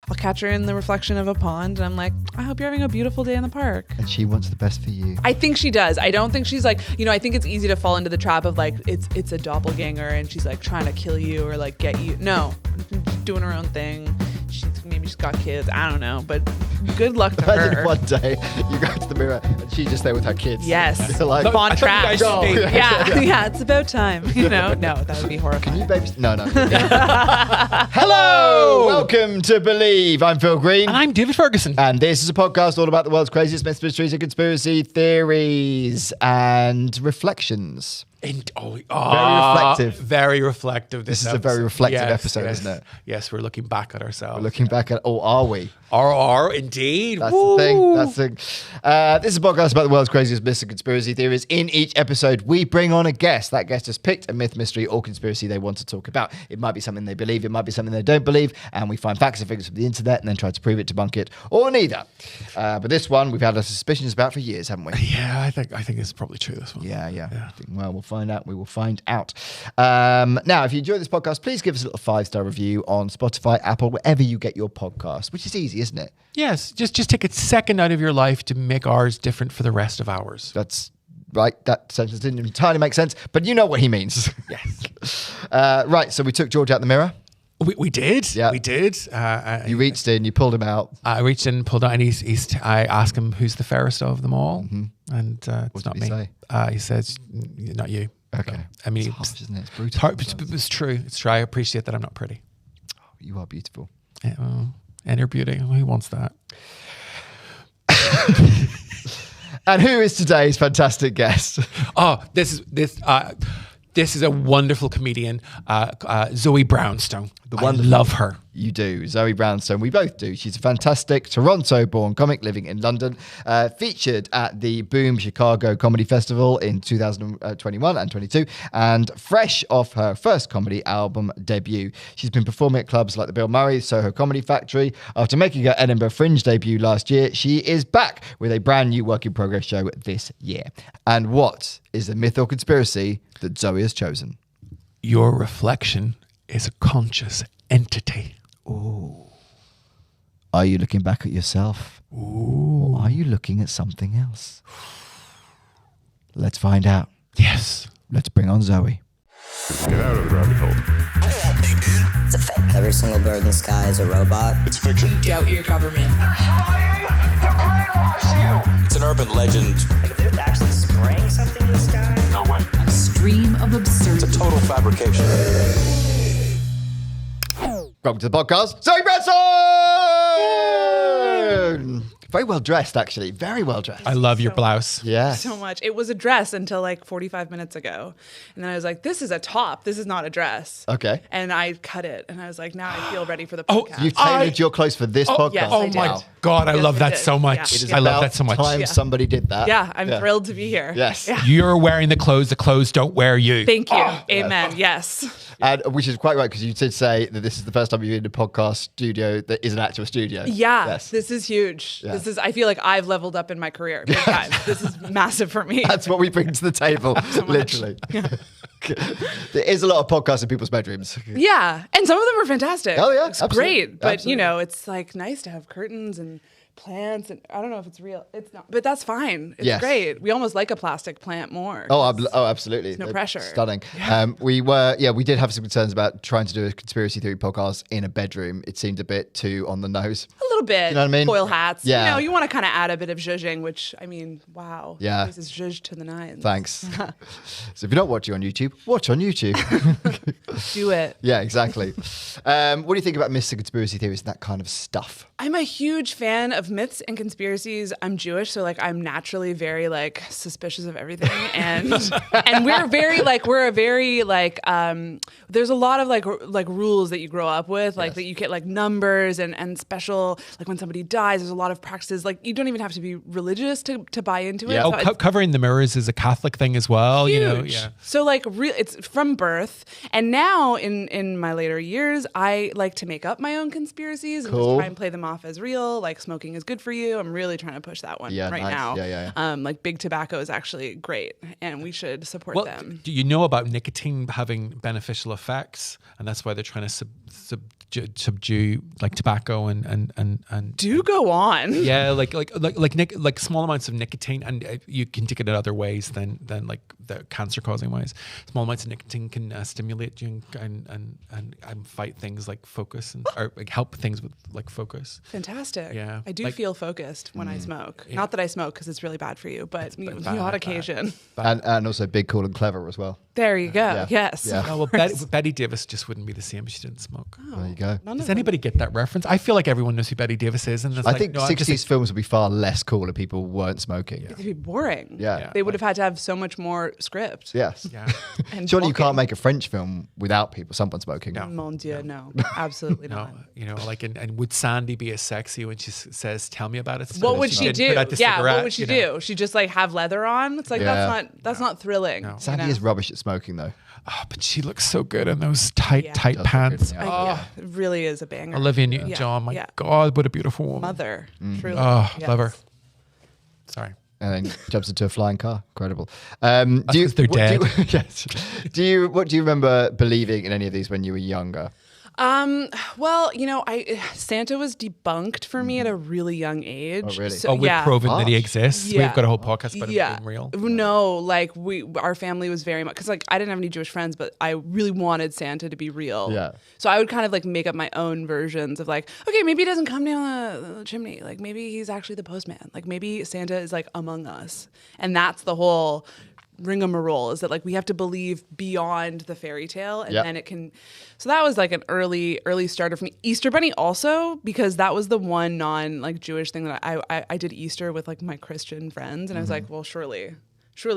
I'll catch her in the reflection of a pond, and I'm like, I hope you're having a beautiful day in the park. And she wants the best for you. I think she does. I don't think she's like, I think it's easy to fall into the trap of like, it's a doppelganger and she's like trying to kill you or like get you. No, she's doing her own thing. Maybe she's got kids. I don't know, but good luck to her. One day you go to the mirror and she's just there with her kids. Yes. You're like, on track. go. Yeah, it's about time. No, that would be horrifying. Can you baby? No. Hello! Welcome to Believe. I'm Phil Green. And I'm David Ferguson. And this is a podcast all about the world's craziest myths, mysteries, and conspiracy theories and reflections. Very reflective. Very reflective. This is a very reflective episode, isn't it? Yes, we're looking back at ourselves. We're looking back at, are we? Are indeed. That's the thing. That's the thing. This is a podcast about the world's craziest myths and conspiracy theories. In each episode, we bring on a guest. That guest has picked a myth, mystery, or conspiracy they want to talk about. It might be something they believe. It might be something they don't believe. And we find facts and figures from the internet and then try to prove it, debunk it, or neither. But this one, we've had our suspicions about for years, haven't we? Yeah, I think it's probably true, this one. Yeah. I think, well, we'll find out. We will find out. Now, if you enjoy this podcast, please give us a little 5-star review on Spotify, Apple, wherever you get your podcast, which is easy, isn't it? Yes, just take a second out of your life to make ours different for the rest of ours. That's right. That sentence didn't entirely make sense, but you know what he means. Yes. Right, so we took George out the mirror. We did. Yeah. We did. You reached in, you pulled him out. I reached in, pulled out, and I asked him who's the fairest of them all, and it's not me. Say? He says, not you. Okay. So, I mean, it's harsh, isn't it? It's brutal. It's true. It's true. I appreciate that I'm not pretty. Oh, you are beautiful. Yeah, well, and your beauty. Who wants that? And who is today's fantastic guest? Oh, this is a wonderful comedian, Zoe Brownstone. I love her. You do. Zoe Brownstone. We both do. She's a fantastic Toronto-born comic living in London, featured at the Boom Chicago Comedy Festival in 2021 and 22, and fresh off her first comedy album debut. She's been performing at clubs like the Bill Murray Soho Comedy Factory. After making her Edinburgh Fringe debut last year, she is back with a brand new work-in-progress show this year. And what is the myth or conspiracy that Zoe has chosen? Your reflection is a conscious entity. Ooh. Are you looking back at yourself? Ooh. Or are you looking at something else? Let's find out. Yes. Let's bring on Zoe. Get out of the rabbit hole. It's a fake. Every single bird in the sky is a robot. It's fiction. Doubt your government. It's an urban legend. Like if they're actually spraying something in the sky. No way. A stream of absurdity. It's a total fabrication. Welcome to the podcast, Zoe Brownstone! Very well dressed, actually. Very well dressed. I love your blouse. Yes. So much. It was a dress until like 45 minutes ago. And then I was like, this is a top. This is not a dress. Okay. And I cut it. And I was like, now I feel ready for the Oh, podcast. You've tailored your clothes for this podcast. yes, Oh I my did. God, I Yes, love we that did. so much. Yeah. It is I love about that so much. time Yeah. somebody did that. Yeah, I'm thrilled to be here. Yes. Yeah. You're wearing the clothes don't wear you. Thank you. Amen. Yes. And, which is quite right, because you did say that this is the first time you're in a podcast studio that is an actual studio. Yeah. Yes. This is huge. Yeah. I feel like I've leveled up in my career big time. This is massive for me. That's what we bring to the table, literally. There is a lot of podcasts in people's bedrooms. Yeah. And some of them are fantastic. Oh, yeah, It's absolutely. great. But, Absolutely. it's like nice to have curtains and plants. And I don't know if it's real. It's not. But that's fine. It's Yes. great. We almost like a plastic plant more. Oh, absolutely. no They're pressure. Stunning. We did have some concerns about trying to do a conspiracy theory podcast in a bedroom. It seemed a bit too on the nose. A little bit. You know what I mean? Foil hats. Yeah. You want to kind of add a bit of zhuzhing, which, I mean, wow. Yeah. This is zhuzh to the nines. Thanks. So if you're not watching on YouTube, watch on YouTube. Do it. Yeah, exactly. What do you think about myths and conspiracy theories and that kind of stuff? I'm a huge fan of myths and conspiracies. I'm Jewish, so I'm naturally very suspicious of everything, and we're a very there's a lot of rules that you grow up with, Yes. that you get numbers and special, when somebody dies, there's a lot of practices. You don't even have to be religious to buy into it. Yeah. So Oh, it's covering the mirrors is a Catholic thing as well. huge. You know, yeah. So it's from birth, and now in my later years, I like to make up my own conspiracies and Cool. just try and play them off as real. Smoking is good for you. I'm really trying to push that one Yeah, right nice. now. Yeah. Big tobacco is actually great, and we should support Well, them. do you know about nicotine having beneficial effects, and that's why they're trying to subdue like tobacco and Do go on. yeah, like small amounts of nicotine, and you can take it in other ways than like the cancer causing ways. Small amounts of nicotine can stimulate you and fight things like focus or like help things with like focus. Fantastic. Yeah. I do Like- feel focused when I smoke. Yeah. Not that I smoke because it's really bad for you, but on bad, the odd bad. occasion. And also big, cool, and clever as well. There you go. Yeah. Yes. Yeah. Oh, well, Betty Davis just wouldn't be the same if she didn't smoke. There you go. None Does of them. anybody get that reference? I feel like everyone knows who Betty Davis is, and it's I like, think no, I'm 60s just films would be far less cool if people weren't smoking. It'd be boring. Yeah. They would have had to have so much more script. Yes. yeah. And Surely you talking. can't make a French film without someone smoking. Mon Dieu, no. Absolutely No, not. you know, like, and would Sandy be as sexy when she says, "Tell me about it"? What would she didn't do? put out the Yeah, cigarette, what would she you know? do? She'd just like have leather on? It's like Yeah. that's not thrilling. No. you Sandy know? is rubbish at smoking, though. Oh, but she looks so good in those tight Yeah. tight Does look pants. good, yeah. Yeah, it really is a banger. Olivia Newton Yeah. John, my Yeah. God, what a beautiful woman. Mother. Truly. Oh, Yes. love her. Sorry. And then jumps into a flying car. Incredible. Do 'cause they're dead. Yes. What do you remember believing in any of these when you were younger? Well, Santa was debunked for me at a really young age. Oh, really? So, Oh, we've yeah. proven that he Gosh. exists. Yeah. We've got a whole podcast about him being real. No, like our family was very much because like I didn't have any Jewish friends, but I really wanted Santa to be real. Yeah. So I would kind of like make up my own versions of like, okay, maybe he doesn't come down the chimney. Like maybe he's actually the postman. Like maybe Santa is like among us, and that's the whole ringamarole is that like we have to believe beyond the fairy tale and Yep. then it can. So that was like an early starter for me. Easter Bunny also, because that was the one non like Jewish thing that I did Easter with like my Christian friends, and I was like, well, surely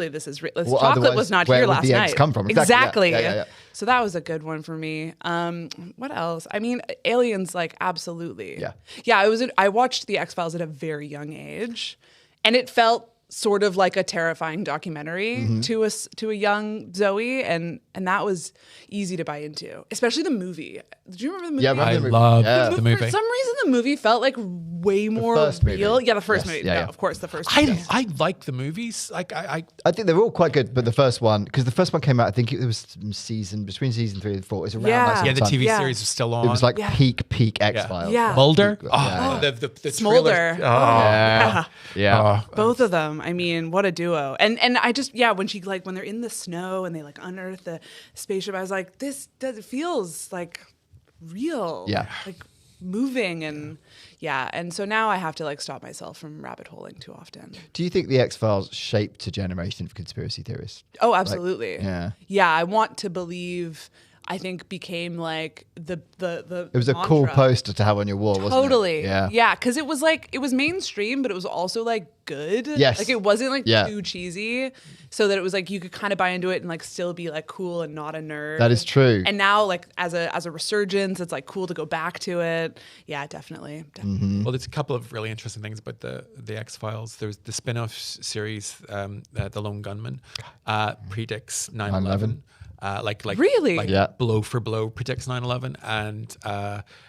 this is this Well, chocolate otherwise, was not where here would last the eggs night. come from? Exactly. Yeah. So that was a good one for me. What else? I mean, aliens, like absolutely. Yeah. Yeah. I watched the X-Files at a very young age, and it felt sort of like a terrifying documentary to a young Zoe, and that was easy to buy into, especially the movie. Did you remember the movie? Yeah, I remember love Yeah. the movie. For some reason, the movie felt like way more first movie. real. Yeah, the first Yes, movie. yeah, No, yeah. of course, the first movie. I like the movies. Like I I think they're all quite good, but the first one, because the first one came out, I think it was between season 3 and 4. It was around Yeah. that sort yeah, of the time. TV Yeah. series was still on. It was like Yeah. peak X-Files. Yeah. Mulder. Yeah, Oh, yeah. the Smolder. trailer. Oh. Yeah. Yeah. Oh. Both of them. I mean, what a duo. And I just when she like when they're in the snow and they like unearth the spaceship, I was like, it feels like real. Yeah. Like moving and and so now I have to like stop myself from rabbit holing too often. Do you think the X-Files shaped a generation of conspiracy theorists? Oh, absolutely. yeah. I want to believe. I think became like the It was a cool mantra. poster to have on your wall, wasn't it? Totally. Yeah. Yeah, because it was like it was mainstream, but it was also like good. Yes. Like it wasn't like Yeah. too cheesy. So that it was like you could kind of buy into it and like still be like cool and not a nerd. That is true. And now like as a resurgence, it's like cool to go back to it. Yeah, definitely. Well, there's a couple of really interesting things about the X-Files. There's the spin-off series, The Lone Gunman, predicts 9/11. Like Really? like Yeah. blow for blow predicts 9/11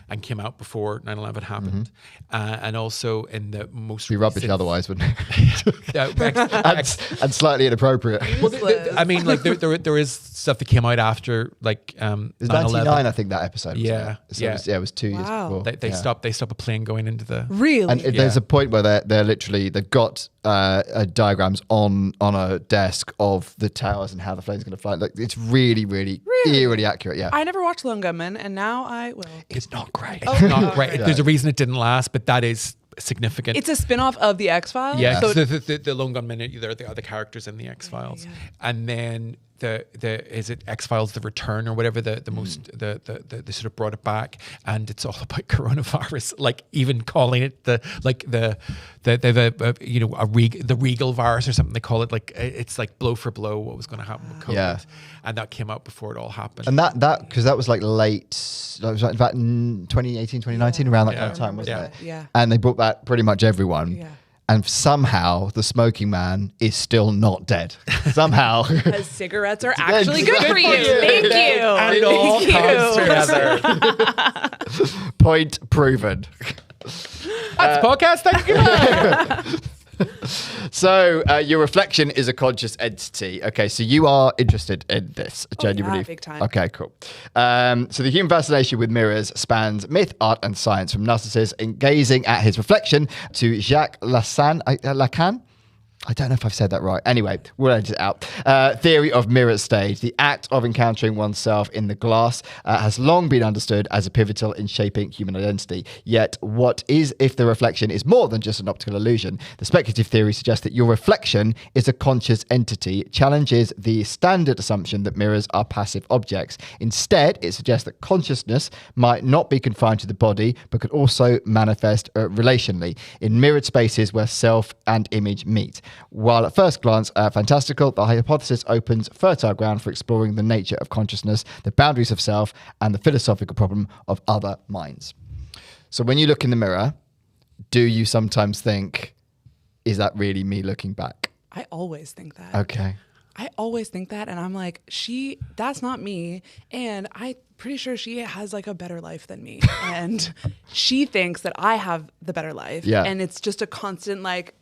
and came out before 9/11 happened, and also in the most Be rubbish recent- otherwise, wouldn't it? X- and slightly inappropriate. Useless. I mean, like there is stuff that came out after like It was 9/11. 99, I think, that episode. wasn't Yeah, it? So yeah. It was 2 years Wow. before. They Yeah. stop a plane going into the. Really? And there's a point where they're literally they've got diagrams on a desk of the towers and how the plane's going to fly. Like it's really eerily accurate. Yeah. I never watched Lone Gunman, and now I will. It's not great. It's not great. There's a reason it didn't last, but that is significant. It's a spin-off of the X-Files. Yeah, So 'cause the Lone Gunmen are the other characters in the X-Files, and then the is it X-Files: The Return or whatever the most the sort of brought it back, and it's all about coronavirus. Like even calling it the regal virus or something. They call it like it's like blow for blow what was going to happen with COVID, Yeah. and that came out before it all happened. And that because that was like late, that was like about 2018, 2019, around that kind of time, wasn't Yeah. it? Yeah. And they brought back pretty much everyone. Yeah. And somehow the smoking man is still not dead. Somehow. Because cigarettes are actually good for you. Thank you. And it all Thank comes you. together. Point proven. That's the podcast. Thank you. So your reflection is a conscious entity. Okay, so you are interested in this, genuinely. Yeah, big time. Okay, cool. So the human fascination with mirrors spans myth, art, and science, from Narcissus in gazing at his reflection to Jacques Lacan. I don't know if I've said that right. Anyway, we'll edit it out. Theory of mirror stage. The act of encountering oneself in the glass has long been understood as a pivotal in shaping human identity. Yet, what is if the reflection is more than just an optical illusion? The speculative theory suggests that your reflection is a conscious entity, challenges the standard assumption that mirrors are passive objects. Instead, it suggests that consciousness might not be confined to the body, but could also manifest relationally in mirrored spaces where self and image meet. While at first glance fantastical, the hypothesis opens fertile ground for exploring the nature of consciousness, the boundaries of self, and the philosophical problem of other minds. So when you look in the mirror, do you sometimes think, is that really me looking back? I always think that. Okay. I always think that, and I'm like, that's not me, and I'm pretty sure she has like a better life than me, and she thinks that I have the better life, and it's just a constant like.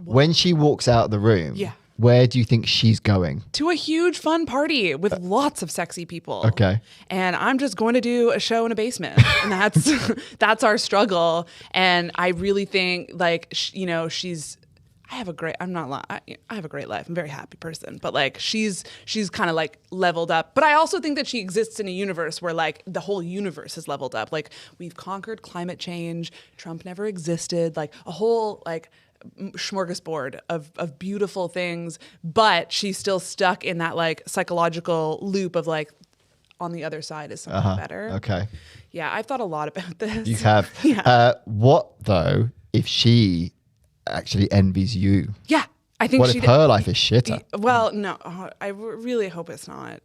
When she walks out of the room, where do you think she's going? To a huge fun party with lots of sexy people. Okay. And I'm just going to do a show in a basement. And that's our struggle. And I really think like, she's, I have a great life. I'm a very happy person, but like she's kind of like leveled up. But I also think that she exists in a universe where like the whole universe is leveled up. Like we've conquered climate change. Trump never existed. Like a whole like smorgasbord of beautiful things, but she's still stuck in that like psychological loop of like on the other side is something better. Okay. Yeah, I've thought a lot about this. You have. What though if she actually envies you? Yeah. I think what if her life is shitter? Well, no, I really hope it's not.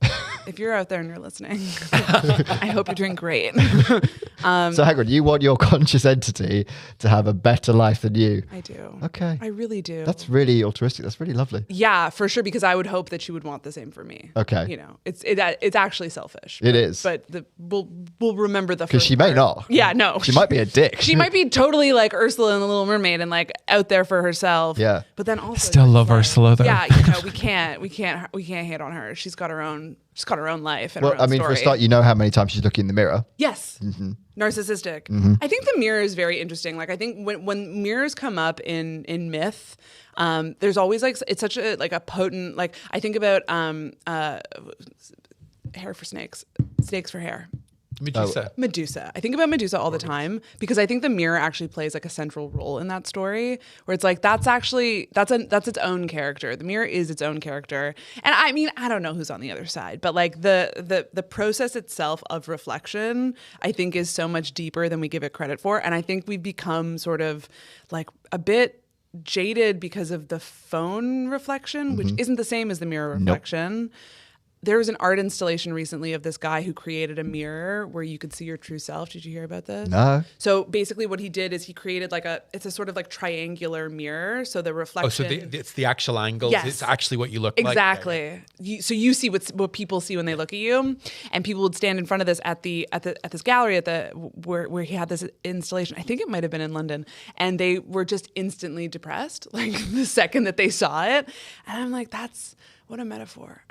If you're out there and you're listening, I hope you're doing great. So hang on, you want your conscious entity to have a better life than you? I do. Okay. I really do. That's really altruistic. That's really lovely. Yeah, for sure, because I would hope that she would want the same for me. Okay. It's actually selfish. It is. But we'll remember the first because she may not. Yeah, no. She might be a dick. She might be totally like Ursula in The Little Mermaid and like out there for herself. Yeah. But then also Still love Ursula though. Yeah, we can't hate on her. She's got her own life and her own story. For a start, you know how many times she's looking in the mirror. Yes. Mm-hmm. Narcissistic. Mm-hmm. I think the mirror is very interesting. Like I think when mirrors come up in myth, there's always like it's such a like a potent like I think about hair for snakes for hair. Medusa. I think about Medusa all the time because I think the mirror actually plays like a central role in that story where it's like that's its own character. The mirror is its own character. And I mean, I don't know who's on the other side, but like the process itself of reflection, I think is so much deeper than we give it credit for. And I think we've become sort of like a bit jaded because of the phone reflection, which isn't the same as the mirror reflection. Nope. There was an art installation recently of this guy who created a mirror where you could see your true self. Did you hear about this? No. So basically what he did is he created it's a sort of like triangular mirror. So the reflection. Oh, so it's the actual angle. Yes. It's actually what you look exactly. like. Exactly. So you see what people see when they look at you. And people would stand in front of this at this gallery where he had this installation. I think it might have been in London. And they were just instantly depressed, like the second that they saw it. And I'm like, what a metaphor.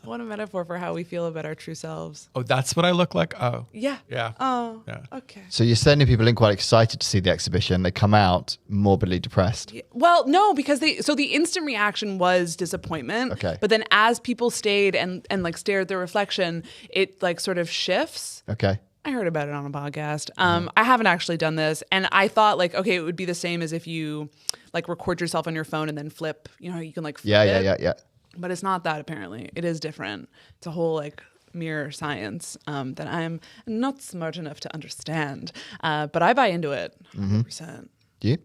What a metaphor for how we feel about our true selves. Oh, that's what I look like? Oh. Yeah. Yeah. Oh, yeah. Okay. So you're sending people in quite excited to see the exhibition. They come out morbidly depressed. Yeah. Well, no, because the instant reaction was disappointment. Okay. But then as people stayed and like stared at their reflection, it like sort of shifts. Okay. I heard about it on a podcast. I haven't actually done this. And I thought like, okay, it would be the same as if you like record yourself on your phone and then flip, you can like flip it. Yeah. But it's not that apparently. It is different. It's a whole like mirror science that I'm not smart enough to understand. But I buy into it 100%. Do you?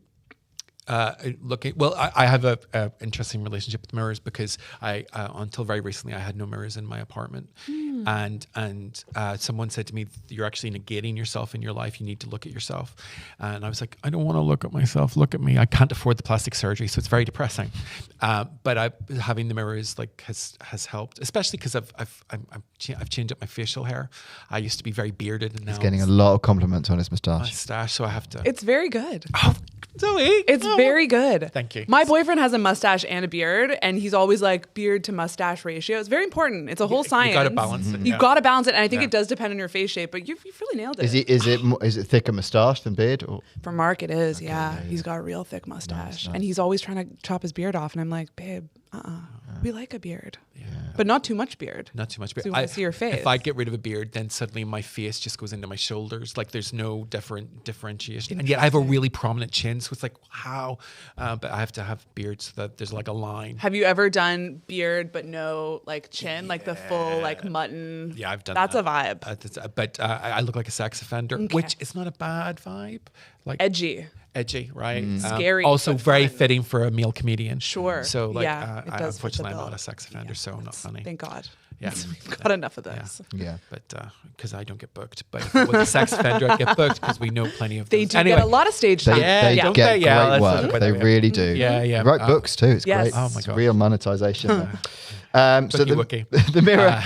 I have a interesting relationship with mirrors because I until very recently I had no mirrors in my apartment, and someone said to me, "You're actually negating yourself in your life. You need to look at yourself." And I was like, "I don't want to look at myself. Look at me. I can't afford the plastic surgery, so it's very depressing." But having the mirrors like has helped, especially because I've changed up my facial hair. I used to be very bearded, and now He's getting a lot of compliments on his moustache. mustache, so I have to. It's very good. Oh, Zoe, It's very good. Thank you. My boyfriend has a mustache and a beard, and he's always like beard to mustache ratio. It's very important. It's a whole science. You got to balance it. You've got to balance it, and I think it does depend on your face shape. But you've really nailed it. Is it thicker moustache than beard? Or? For Mark, it is. Yeah, he's got a real thick mustache, and he's always trying to chop his beard off. And I'm like, babe, we like a beard, but not too much beard. Not too much beard. So we want to see your face. If I get rid of a beard, then suddenly my face just goes into my shoulders. Like there's no differentiation. And yet I have a really prominent chin, so it's like, how? But I have to have beard so that there's like a line. Have you ever done beard but no like chin, like the full like mutton? Yeah, I've done That's that. a vibe. But I look like a sex offender, which is not a bad vibe. Like Edgy. edgy, right? Scary, Also but very fun. fitting for a male comedian. Sure. So like, Yeah, it does fit the unfortunately, I'm bill. not a sex offender, so I'm not funny. Thank God. Yeah. We've got enough of this. Yeah. But because I don't get booked. But if I was a sex offender, I'd get booked because we know plenty of They those. do Anyway, get a lot of stage They, time. Yeah, they don't get they? Yeah, great let's- work. but They yeah. really do. Yeah, yeah. Write books too. It's Yes. great. Oh my It's gosh. real monetization. there. So Wookie. the mirror,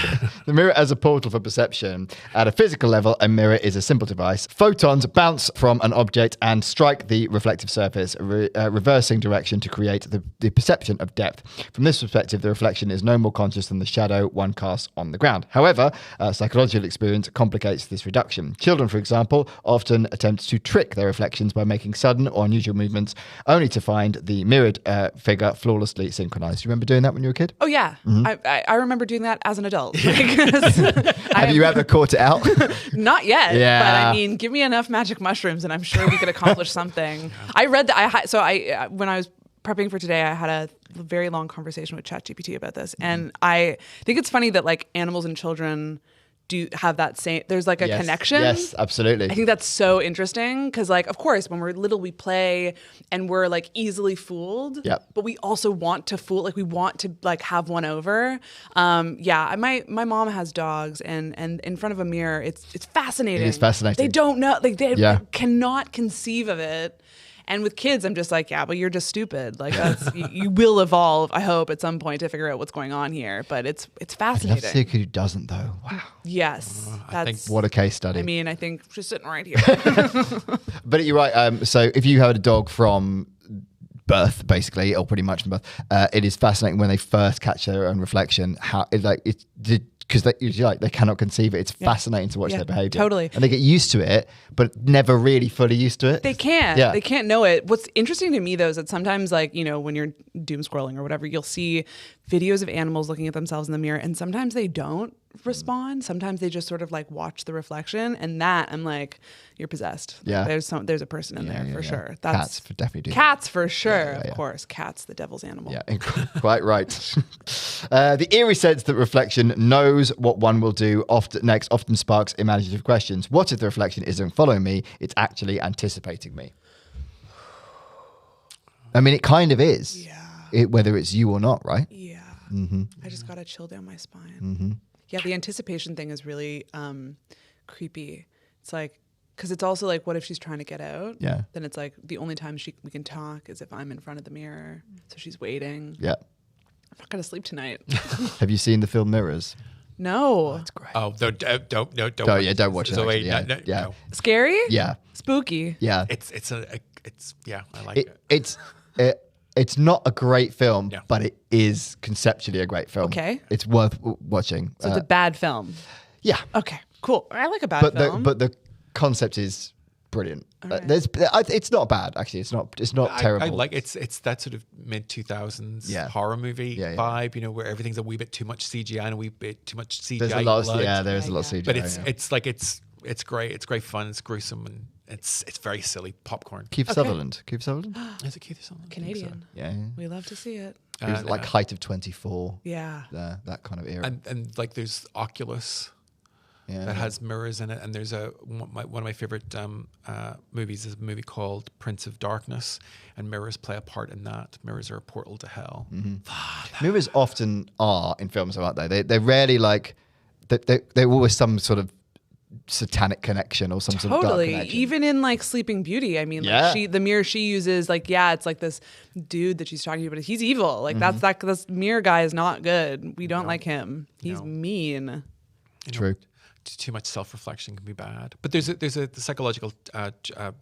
the mirror as a portal for perception. At a physical level, a mirror is a simple device. Photons bounce from an object and strike the reflective surface, reversing direction to create the perception of depth. From this perspective, the reflection is no more conscious than the shadow one casts on the ground. However, psychological experience complicates this reduction. Children, for example, often attempt to trick their reflections by making sudden or unusual movements, only to find the mirrored figure flawlessly synchronized. You remember doing that when you were a kid? Oh yeah, I remember doing that as an adult. Have you ever caught it out? Not yet. Yeah. But I mean, give me enough magic mushrooms, and I'm sure we could accomplish something. I read that. When I was prepping for today, I had a very long conversation with ChatGPT about this, and I think it's funny that like animals and children do have that same. There's like a Yes. connection. Yes, absolutely. I think that's so interesting because, like, of course, when we're little, we play and we're like easily fooled. Yep. But we also want to fool, like, we want to like have one over. My mom has dogs, and in front of a mirror, it's fascinating. It is fascinating. They don't know, like, they Yeah. cannot conceive of it. And with kids, I'm just like, yeah, but you're just stupid. Like, that's, you will evolve, I hope, at some point to figure out what's going on here. But it's I'd love to fascinating. see a kid who doesn't, though. Wow. Yes, that's. What a case study. I mean, I think she's sitting right here. But you're right. So if you had a dog from birth, basically, or pretty much from birth, it is fascinating when they first catch their own reflection, how it like it's because they cannot conceive it. It's fascinating to watch Yeah, their behavior. totally. And they get used to it, but never really fully used to it. They can't. Yeah. They can't know it. What's interesting to me, though, is that sometimes, like, you know, when you're doom scrolling or whatever, you'll see videos of animals looking at themselves in the mirror, and sometimes they don't respond. Sometimes they just sort of like watch the reflection, and that I'm like, you're possessed. Yeah. There's a person in there for sure. Cats for definitely do. Cats for sure. yeah. Of course, cats, the devil's animal. Yeah, quite right. The eerie sense that reflection knows what one will do often sparks imaginative questions. What if the reflection isn't following me? It's actually anticipating me. I mean, it kind of is. Yeah. Whether it's you or not, right? Yeah. Mm-hmm. I just got a chill down my spine. Mm-hmm. Yeah, the anticipation thing is really creepy. It's like, because it's also like, what if she's trying to get out? Yeah. Then it's like the only time we can talk is if I'm in front of the mirror. So she's waiting. Yeah. I'm not going to sleep tonight. Have you seen the film Mirrors? No. It's great. Oh, don't Don't watch it, So wait, actually, yeah. no. Scary? Yeah. Spooky? Yeah. It's yeah, I like it. It's not a great film, Yeah. but it is conceptually a great film. Okay. It's worth watching. So it's a bad film. Yeah. Okay, cool. I like a bad film. But the concept is brilliant. It's not bad actually. It's not terrible. I like it's that sort of mid 2000s horror movie vibe, you know, where everything's a wee bit too much CGI and a wee bit too much CGI. There's a lot blood. there's a lot of CGI. But it's great. It's great fun. It's gruesome and it's very silly popcorn. Keith Sutherland. Keith Sutherland? Is it Keith Sutherland? Canadian. Yeah. We love to see it. It was like height of 24. Yeah. That kind of era. And like there's Oculus that has mirrors in it, and there's one of my favorite movies is a movie called Prince of Darkness, and mirrors play a part in that. Mirrors are a portal to hell. Mirrors often are in films, aren't they? They're rarely like there always some sort of satanic connection or some sort of dark Totally. connection. Even in like Sleeping Beauty, I mean, Yeah. like the mirror she uses, like, yeah, it's like this dude that she's talking to, but he's evil. Like this mirror guy is not good. We don't like him. He's mean. True. Too much self-reflection can be bad. But there's a psychological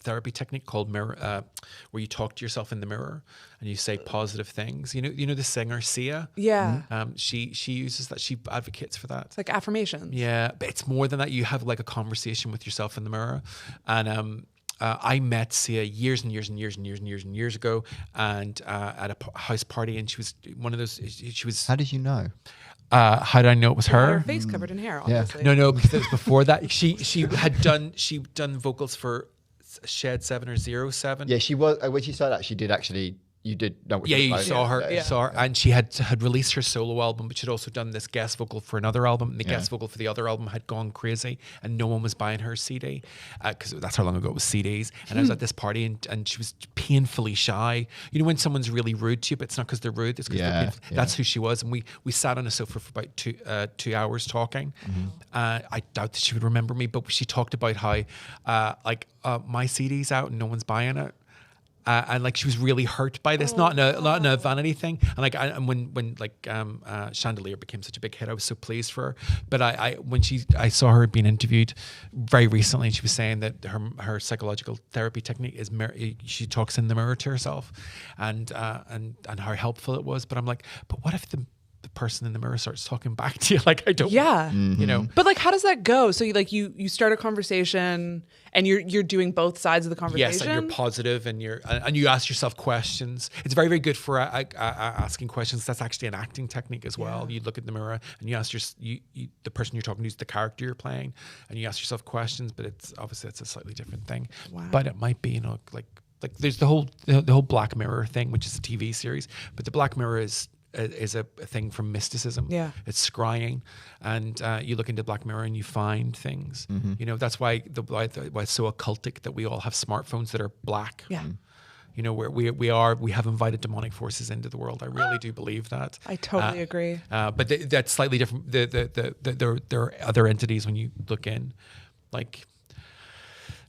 therapy technique called mirror, where you talk to yourself in the mirror and you say positive things. You know the singer Sia. Yeah. She uses that. She advocates for that. It's like affirmations. Yeah, but it's more than that. You have like a conversation with yourself in the mirror, and I met Sia years and years ago, and at a house party, and she was one of those. She was. How did you know? How did I know it was Her her? face covered in hair, obviously. No, because it was before that. She had done vocals for Shed 7 or 07. Yeah, she was. When she started that, she did actually. You did know what Yeah, she you was saw like. her. Yeah. You saw her, and she had released her solo album, but she'd also done this guest vocal for another album. And the guest vocal for the other album had gone crazy, and no one was buying her CD because that's how long ago it was CDs. And I was at this party, and she was painfully shy. You know when someone's really rude to you, but it's not because they're rude; it's because they're painful. That's who she was. And we sat on a sofa for about 2 hours talking. I doubt that she would remember me, but she talked about how my CD's out and no one's buying it. And like she was really hurt by this, not in a vanity thing. And like when Chandelier became such a big hit, I was so pleased for her. But I saw her being interviewed very recently, and she was saying that her psychological therapy technique is she talks in the mirror to herself, and how helpful it was. But I'm like, but what if the person in the mirror starts talking back to you? Like I don't. Yeah. You know. But like, how does that go? So you start a conversation and you're doing both sides of the conversation. Yes, and you're positive, and you ask yourself questions. It's very, very good for asking questions. That's actually an acting technique as well. You look at the mirror and you ask the person you're talking to is the character you're playing, and you ask yourself questions. But it's obviously a slightly different thing. Wow. But it might be like there's the whole Black Mirror thing, which is a TV series. But the Black Mirror is a thing from mysticism. Yeah. It's scrying, and you look into Black Mirror and you find things. You know, that's why why it's so occultic that we all have smartphones that are black. Yeah. You know, where we have invited demonic forces into the world. I really do believe that. I totally agree. But that's slightly different. There are other entities when you look in, like,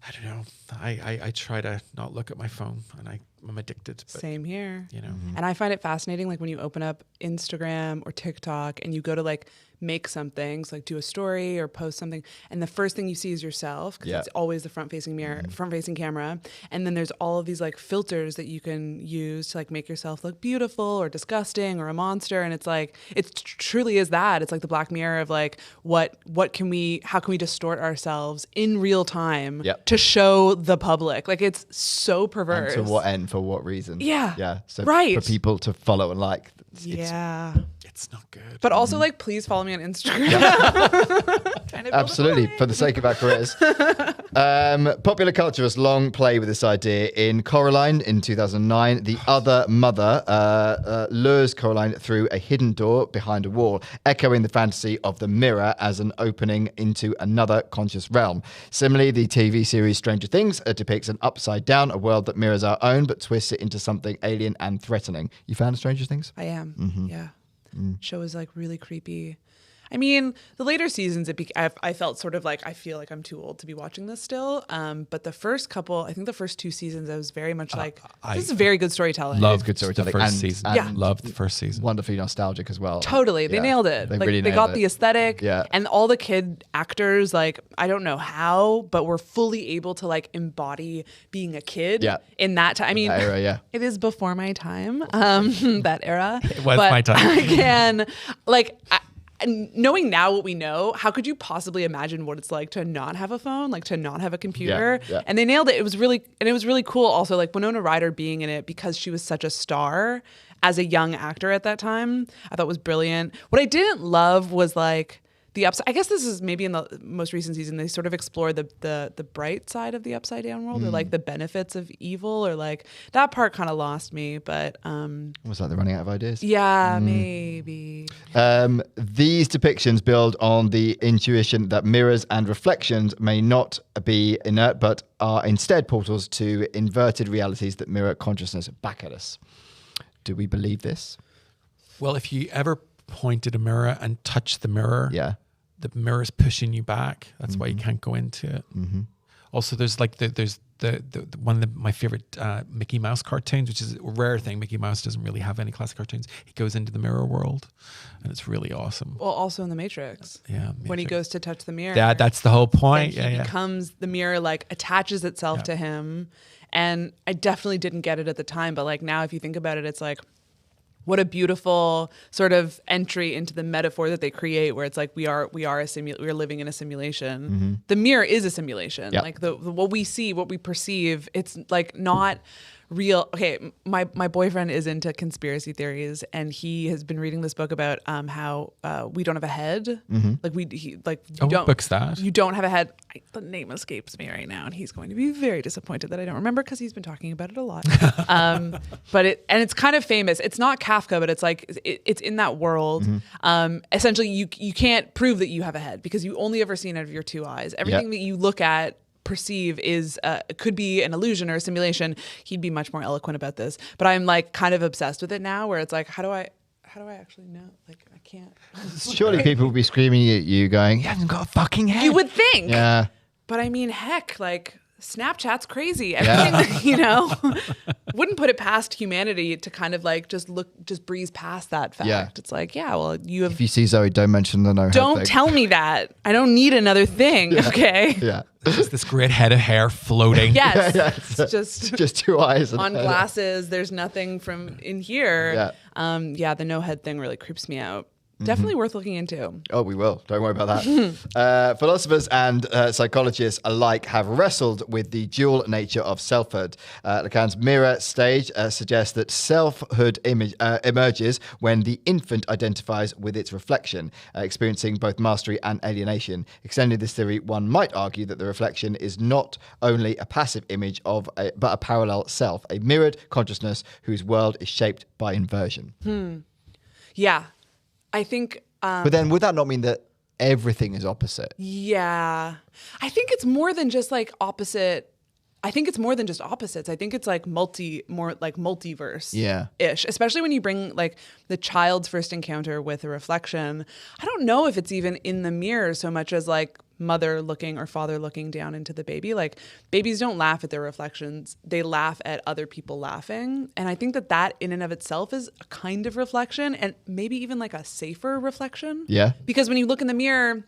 I don't know. I try to not look at my phone, and I'm addicted. But, Same here. You know. And I find it fascinating, like when you open up Instagram or TikTok and you go to like make something, so like do a story or post something, and the first thing you see is yourself, because it's always the front-facing mirror, front-facing camera, and then there's all of these like filters that you can use to like make yourself look beautiful or disgusting or a monster, and it's like it truly is that. It's like the Black Mirror of like how can we distort ourselves in real time to show the public? Like it's so perverse. And to what end? For what reason? Yeah. Yeah. So right. for people to follow and like. It's not good. But also, like, please follow me on Instagram. Absolutely, for the sake of our careers. Popular culture has long played with this idea. In Coraline in 2009, the other mother lures Coraline through a hidden door behind a wall, echoing the fantasy of the mirror as an opening into another conscious realm. Similarly, the TV series Stranger Things depicts an upside down, a world that mirrors our own, but twists it into something alien and threatening. You fan of Stranger Things? I am. Yeah. Show is like really creepy. I mean, the later seasons, I felt sort of like, I feel like I'm too old to be watching this still. But the first 2 seasons, I was very much like, this is very good storytelling. Loved good storytelling. the first season. And loved the first season. Wonderfully nostalgic as well. Totally. They nailed it. They like, really they nailed got it. the aesthetic. Yeah. And all the kid actors, like, I don't know how, but were fully able to like embody being a kid in that time. I mean, that era, it is before my time, that era. It was my time. I can, like, knowing now what we know, how could you possibly imagine what it's like to not have a phone, like to not have a computer? And they nailed it. It was really cool. Also, like Winona Ryder being in it because she was such a star as a young actor at that time, I thought was brilliant. What I didn't love was like the upside. I guess this is maybe in the most recent season they sort of explore the bright side of the upside down world, or like the benefits of evil, or like that part kind of lost me. But was that the running out of ideas? Yeah, maybe. These depictions build on the intuition that mirrors and reflections may not be inert, but are instead portals to inverted realities that mirror consciousness back at us. Do we believe this? Well, if you ever pointed a mirror and touched the mirror, the mirror's pushing you back. That's why you can't go into it. Also, there's like there's the one of my favorite Mickey Mouse cartoons, which is a rare thing. Mickey Mouse doesn't really have any classic cartoons. He goes into the mirror world, and it's really awesome. Well, also in the Matrix. Yeah, When he goes to touch the mirror. That's the whole point. He becomes, the mirror like attaches itself to him. And I definitely didn't get it at the time, but like now if you think about it, it's like, what a beautiful sort of entry into the metaphor that they create, where it's like we are living in a simulation. The mirror is a simulation. Yep. Like the what we see, what we perceive, it's like not real. Okay, my boyfriend is into conspiracy theories, and he has been reading this book about how we don't have a head. Like you what don't. book's that? You don't have a head. The name escapes me right now, and he's going to be very disappointed that I don't remember because he's been talking about it a lot. But it's kind of famous. It's not Kafka, but it's like it's in that world. Essentially, you can't prove that you have a head because you only ever seen out of your two eyes. Everything that you look at, perceive is could be an illusion or a simulation. He'd be much more eloquent about this, but I'm like kind of obsessed with it now, where it's like, how do I actually know? Like, I can't. Surely people will be screaming at you going, you haven't got a fucking head. You would think. Yeah. But I mean, heck, like Snapchat's crazy. Everything that, wouldn't put it past humanity to kind of like just breeze past that fact. Yeah. It's like, well, you have. If you see Zoe, don't mention the no head Don't thing. tell me that. I don't need another thing. Okay. Yeah. Just this great head of hair floating. Yes. It's just two eyes. And on glasses. There's nothing from in here. Yeah. The no head thing really creeps me out. Definitely worth looking into. Oh, we will. Don't worry about that. Philosophers and psychologists alike have wrestled with the dual nature of selfhood. Lacan's mirror stage suggests that selfhood emerges when the infant identifies with its reflection, experiencing both mastery and alienation. Extending this theory, one might argue that the reflection is not only a passive image but a parallel self, a mirrored consciousness whose world is shaped by inversion. Yeah. I think. But then would that not mean that everything is opposite? Yeah. I think it's more than just like opposite. I think it's more than just opposites. I think it's like more like multiverse. Yeah. Ish. Especially when you bring like the child's first encounter with a reflection. I don't know if it's even in the mirror so much as like mother looking or father looking down into the baby. Like babies don't laugh at their reflections. They laugh at other people laughing. And I think that in and of itself is a kind of reflection, and maybe even like a safer reflection. Yeah. Because when you look in the mirror,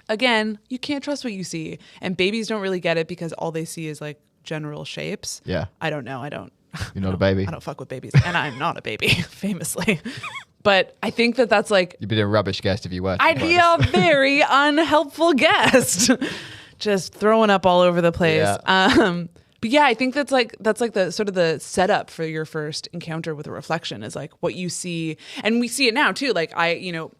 again, you can't trust what you see. And babies don't really get it because all they see is like general shapes. Yeah. I don't know. You're not a baby. I don't fuck with babies. And I'm not a baby, famously. But I think that's like... You'd be a rubbish guest if you were. I'd be a very unhelpful guest. Just throwing up all over the place. Yeah. But yeah, I think that's like the sort of the setup for your first encounter with a reflection is like what you see. And we see it now too. Like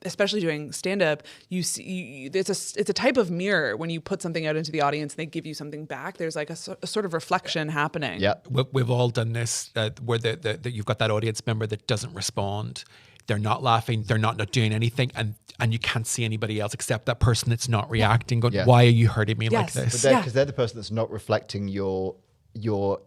especially doing stand-up, you see, it's a type of mirror when you put something out into the audience and they give you something back. There's like a sort of reflection happening. Yeah. We've all done this where you've got that audience member that doesn't respond. They're not laughing. They're not doing anything. And you can't see anybody else except that person that's not reacting. Going, why are you hurting me like this? Because they're the person that's not reflecting your view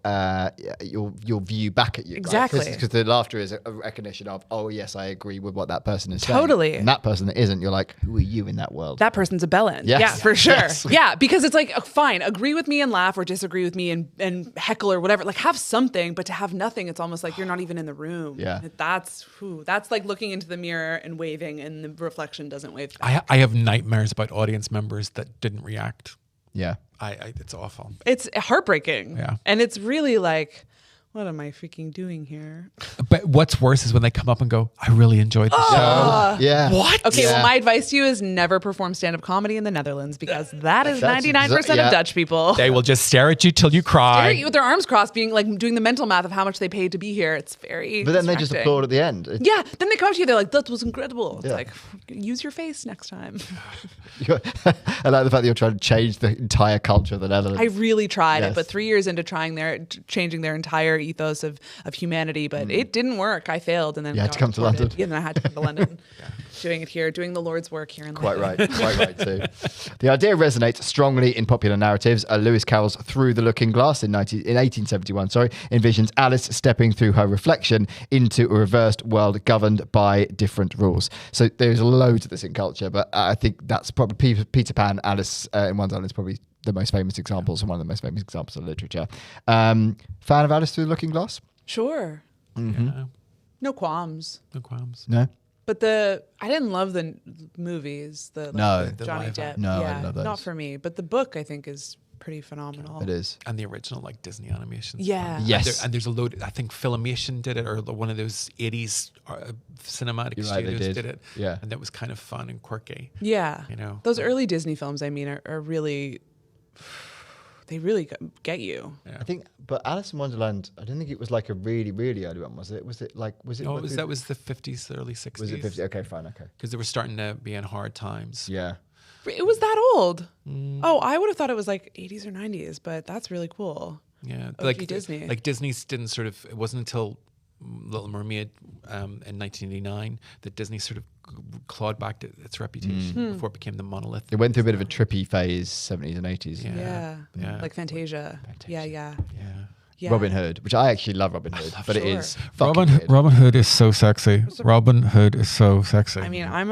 back at you. Exactly. Because the laughter is a recognition of, oh yes, I agree with what that person is totally saying. And that person that isn't, you're like, who are you in that world? That person's a bellend. Yes. Yeah, for sure. Yes. Yeah, because it's like, fine, agree with me and laugh, or disagree with me and heckle or whatever. Like have something, but to have nothing, it's almost like you're not even in the room. Yeah. That's like looking into the mirror and waving, and the reflection doesn't wave back. I have nightmares about audience members that didn't react. Yeah. It's awful. It's heartbreaking. Yeah. And it's really like, what am I freaking doing here? But what's worse is when they come up and go, I really enjoyed the show. Yeah. What? Okay, Yeah. well, my advice to you is never perform stand-up comedy in the Netherlands, because that is 99% of Dutch people. They will just stare at you till you cry. Stare at you with their arms crossed, being like doing the mental math of how much they paid to be here. It's very But then they just distracting. applaud at the end. Yeah, then they come up to you, they're like, that was incredible. It's Yeah. like, use your face next time. I like the fact that you're trying to change the entire culture of the Netherlands. I really tried Yes. it, but 3 years into changing their entire entire ethos of humanity, but it didn't work. I failed, and then You had to come to London. Yeah, and then I had to come to London, doing it here, doing the Lord's work here in Quite London. right, quite right too. The idea resonates strongly in popular narratives. Lewis Carroll's Through the Looking Glass in 1871, envisions Alice stepping through her reflection into a reversed world governed by different rules. So there's loads of this in culture, but I think that's probably Peter Pan, Alice in Wonderland is probably the most famous examples, and one of the most famous examples of literature. Fan of Alice Through the Looking Glass? Sure. Yeah. No qualms. No qualms. No? But I didn't love the movies. No. The Johnny live Depp. No, I yeah, love those. Not for me. But the book, I think, is pretty phenomenal. It is. And the original like Disney animations. Yeah. Yes. And there's a load. I think Filmation did it, or one of those 80s cinematic You're right, they studios did. it. Yeah. And that was kind of fun and quirky. Yeah. You know? Those early Disney films, I mean, are really, they really get you. I think, but Alice in Wonderland, I don't think it was like a really, really early one, was it? Was it? No, that was the 50s, early 60s. Was it 50? Okay, fine, okay. Because they were starting to be in hard times. Yeah. It was that old. Oh, I would have thought it was like 80s or 90s, but that's really cool. Yeah. OG Disney. Like Disney's didn't sort of, it wasn't until Little Mermaid in 1989 that Disney sort of clawed back to its reputation before it became the monolith. They went through a bit of a trippy phase, 70s and 80s. Yeah. Like Fantasia. Yeah. Yeah. Yeah. Robin Hood, which I actually love Robin Hood, but it Sure. is fucking weird. Robin Hood is so sexy. Robin Hood is so sexy. I mean, I'm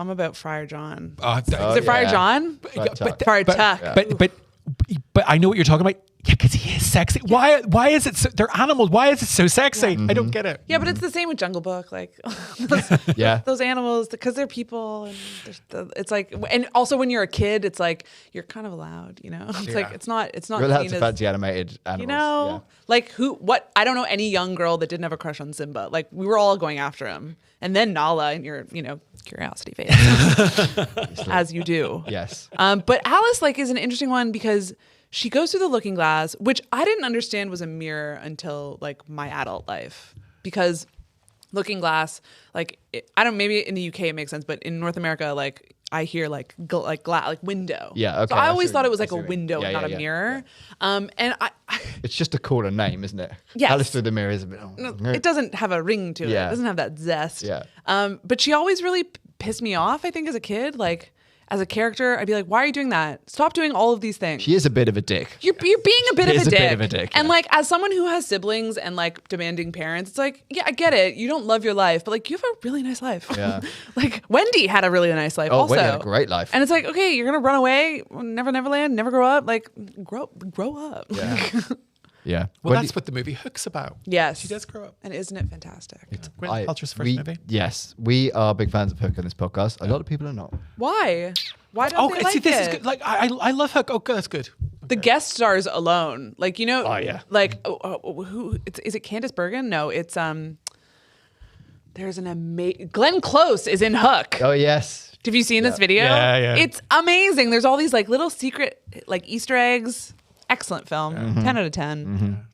about Friar John. Oh, Oh, Is it Friar yeah. John? Friar Tuck. Friar Tuck. But I know what you're talking about. Yeah, because he is sexy. Why is it? They're animals. Why is it so sexy? I don't get it. Yeah, but it's the same with Jungle Book. Like Yeah. those animals, because they're people, and it's like, and also when you're a kid, it's like you're kind of allowed, you know. It's like it's not You're allowed seen to as, fancy animated animals. you know, like I don't know any young girl that didn't have a crush on Simba. Like we were all going after him, and then Nala and your curiosity face, as you do. Yes. But Alice is an interesting one because she goes through the looking glass, which I didn't understand was a mirror until my adult life, because looking glass, maybe in the UK it makes sense, but in North America, I hear window. Yeah, okay, So I I always see thought what- it was I like see a what you mean. window, Yeah, not yeah, a mirror. And It's just a cooler name, isn't it? Yes. Alice Through the Mirror is a bit... it doesn't have a ring to it. Yeah. It doesn't have that zest. Yeah. But she always really pissed me off, I think, as a kid. As a character, I'd be like, why are you doing that? Stop doing all of these things. She is a bit of a dick. You're being a bit She of is a a dick. bit of a dick, And yeah. as someone who has siblings and demanding parents, it's like, yeah, I get it. You don't love your life, but you have a really nice life. Yeah. Wendy had a really nice life Oh, also. Wendy had a great life. And it's like, okay, you're gonna run away, Neverland, never grow up. Grow up. Yeah. Yeah. Well, Wendy- that's what the movie Hook's about. Yes. She does grow up. And isn't it fantastic? Gwyneth Paltrow's first movie. Yes, we are big fans of Hook on this podcast. A lot of people are not. Why? Why don't they like see, this it? is good. I love Hook. Oh, good, that's good. The guest stars alone, Oh, yeah. who? Is it Candice Bergen? No, it's There's an amazing Glenn Close is in Hook. Oh yes. Have you seen this video? Yeah, yeah. It's amazing. There's all these little secret Easter eggs. Excellent film. 10 out of 10.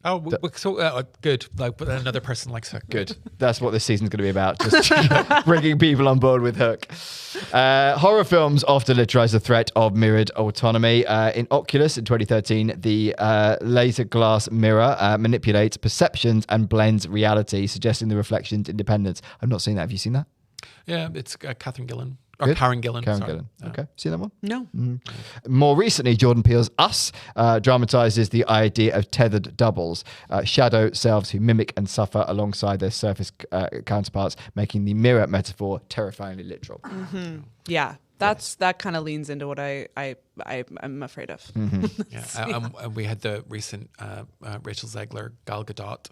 Oh, so good. But another person likes Hook. Good. That's what this season's going to be about. Just bringing people on board with Hook. Horror films often literarize the threat of mirrored autonomy. In Oculus in 2013, the laser glass mirror manipulates perceptions and blends reality, suggesting the reflection's independence. I've not seen that. Have you seen that? Yeah, it's Catherine Gillan. Or Good. Karen Gillan. Karen sorry. Gillan. Okay. See that one? No. More recently, Jordan Peele's Us dramatizes the idea of tethered doubles, shadow selves who mimic and suffer alongside their surface counterparts, making the mirror metaphor terrifyingly literal. Yeah. That kind of leans into what I'm afraid of. Yeah, we had the recent Rachel Zegler, Gal Gadot,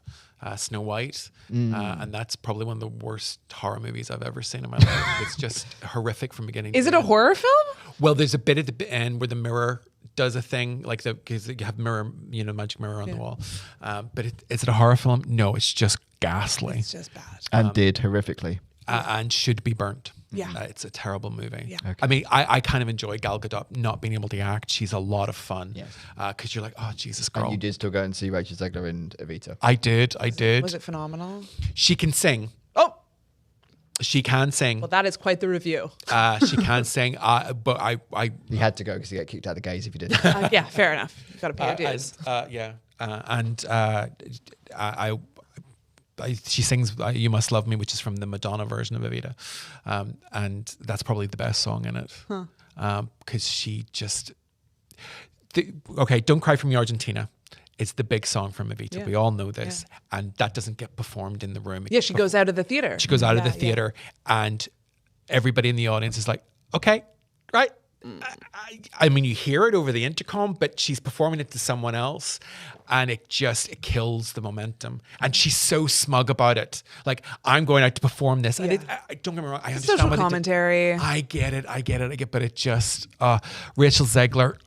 Snow White, and that's probably one of the worst horror movies I've ever seen in my life. It's just horrific from beginning. Is to it a end. horror film? Well, there's a bit at the end where the mirror does a thing, because you have mirror, magic mirror on the wall. But is it a horror film? No, it's just ghastly It's just bad. And did horrifically. and should be burnt. Yeah. It's a terrible movie. Yeah. Okay. I mean, I kind of enjoy Gal Gadot not being able to act. She's a lot of fun. Yes. Because you're like, oh, Jesus, girl. And you did still go and see Rachel Zegler in Evita. I did. Was it phenomenal? She can sing. Oh, She can sing. well, that is quite the review. She can sing. But He had to go because he got kicked out of the gays if he didn't. Yeah, fair enough. You got to pay your dues. yeah. she sings "You Must Love Me," which is from the Madonna version of Evita, and that's probably the best song in it because she just. Okay, "Don't Cry for Me, Argentina." It's the big song from Evita. Yeah. We all know this, and that doesn't get performed in the room. Yeah, she goes out of the theater. She goes out of the theater, and everybody in the audience is like, "Okay, right." I mean, you hear it over the intercom, but she's performing it to someone else, and it kills the momentum. And she's so smug about it. Like, I'm going out to perform this. And don't get me wrong, I understand social what commentary. I get it, but it just Rachel Zegler.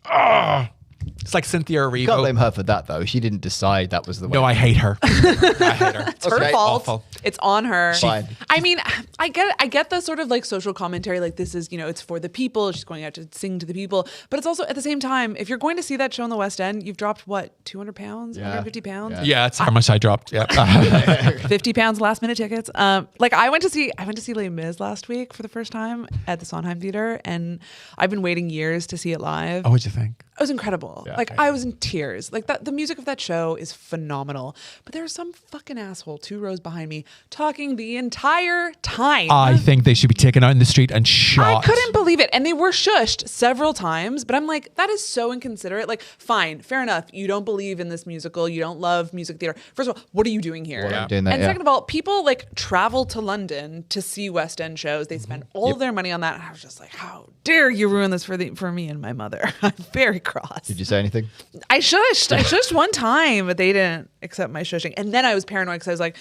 It's like Cynthia Erivo. Can't blame her for that though. She didn't decide that was the way. No, I hate her. I hate her. It's her fault. Awful. It's on her. Fine. I mean, I get the sort of like social commentary, like this is, it's for the people. She's going out to sing to the people. But it's also at the same time, if you're going to see that show in the West End, you've dropped what, 200 pounds, 150 pounds? Yeah, that's how much I dropped. Yeah. 50 pounds last minute tickets. Like I went to see Les Mis last week for the first time at the Sondheim Theater, and I've been waiting years to see it live. Oh, what'd you think? It was incredible. Yeah. Like I was in tears. Like that, the music of that show is phenomenal. But there was some fucking asshole 2 rows behind me talking the entire time. I think they should be taken out in the street and shot. I couldn't believe it. And they were shushed several times, but I'm like, that is so inconsiderate. Like, fine, fair enough. You don't believe in this musical. You don't love music theater. First of all, what are you doing here? What are you doing there? And Yeah. second of all, people like travel to London to see West End shows. They spend all of their money on that. And I was just like, how dare you ruin this for me and my mother? I'm very cross. Did you say anything? I shushed one time, but they didn't accept my shushing. And then I was paranoid because I was like,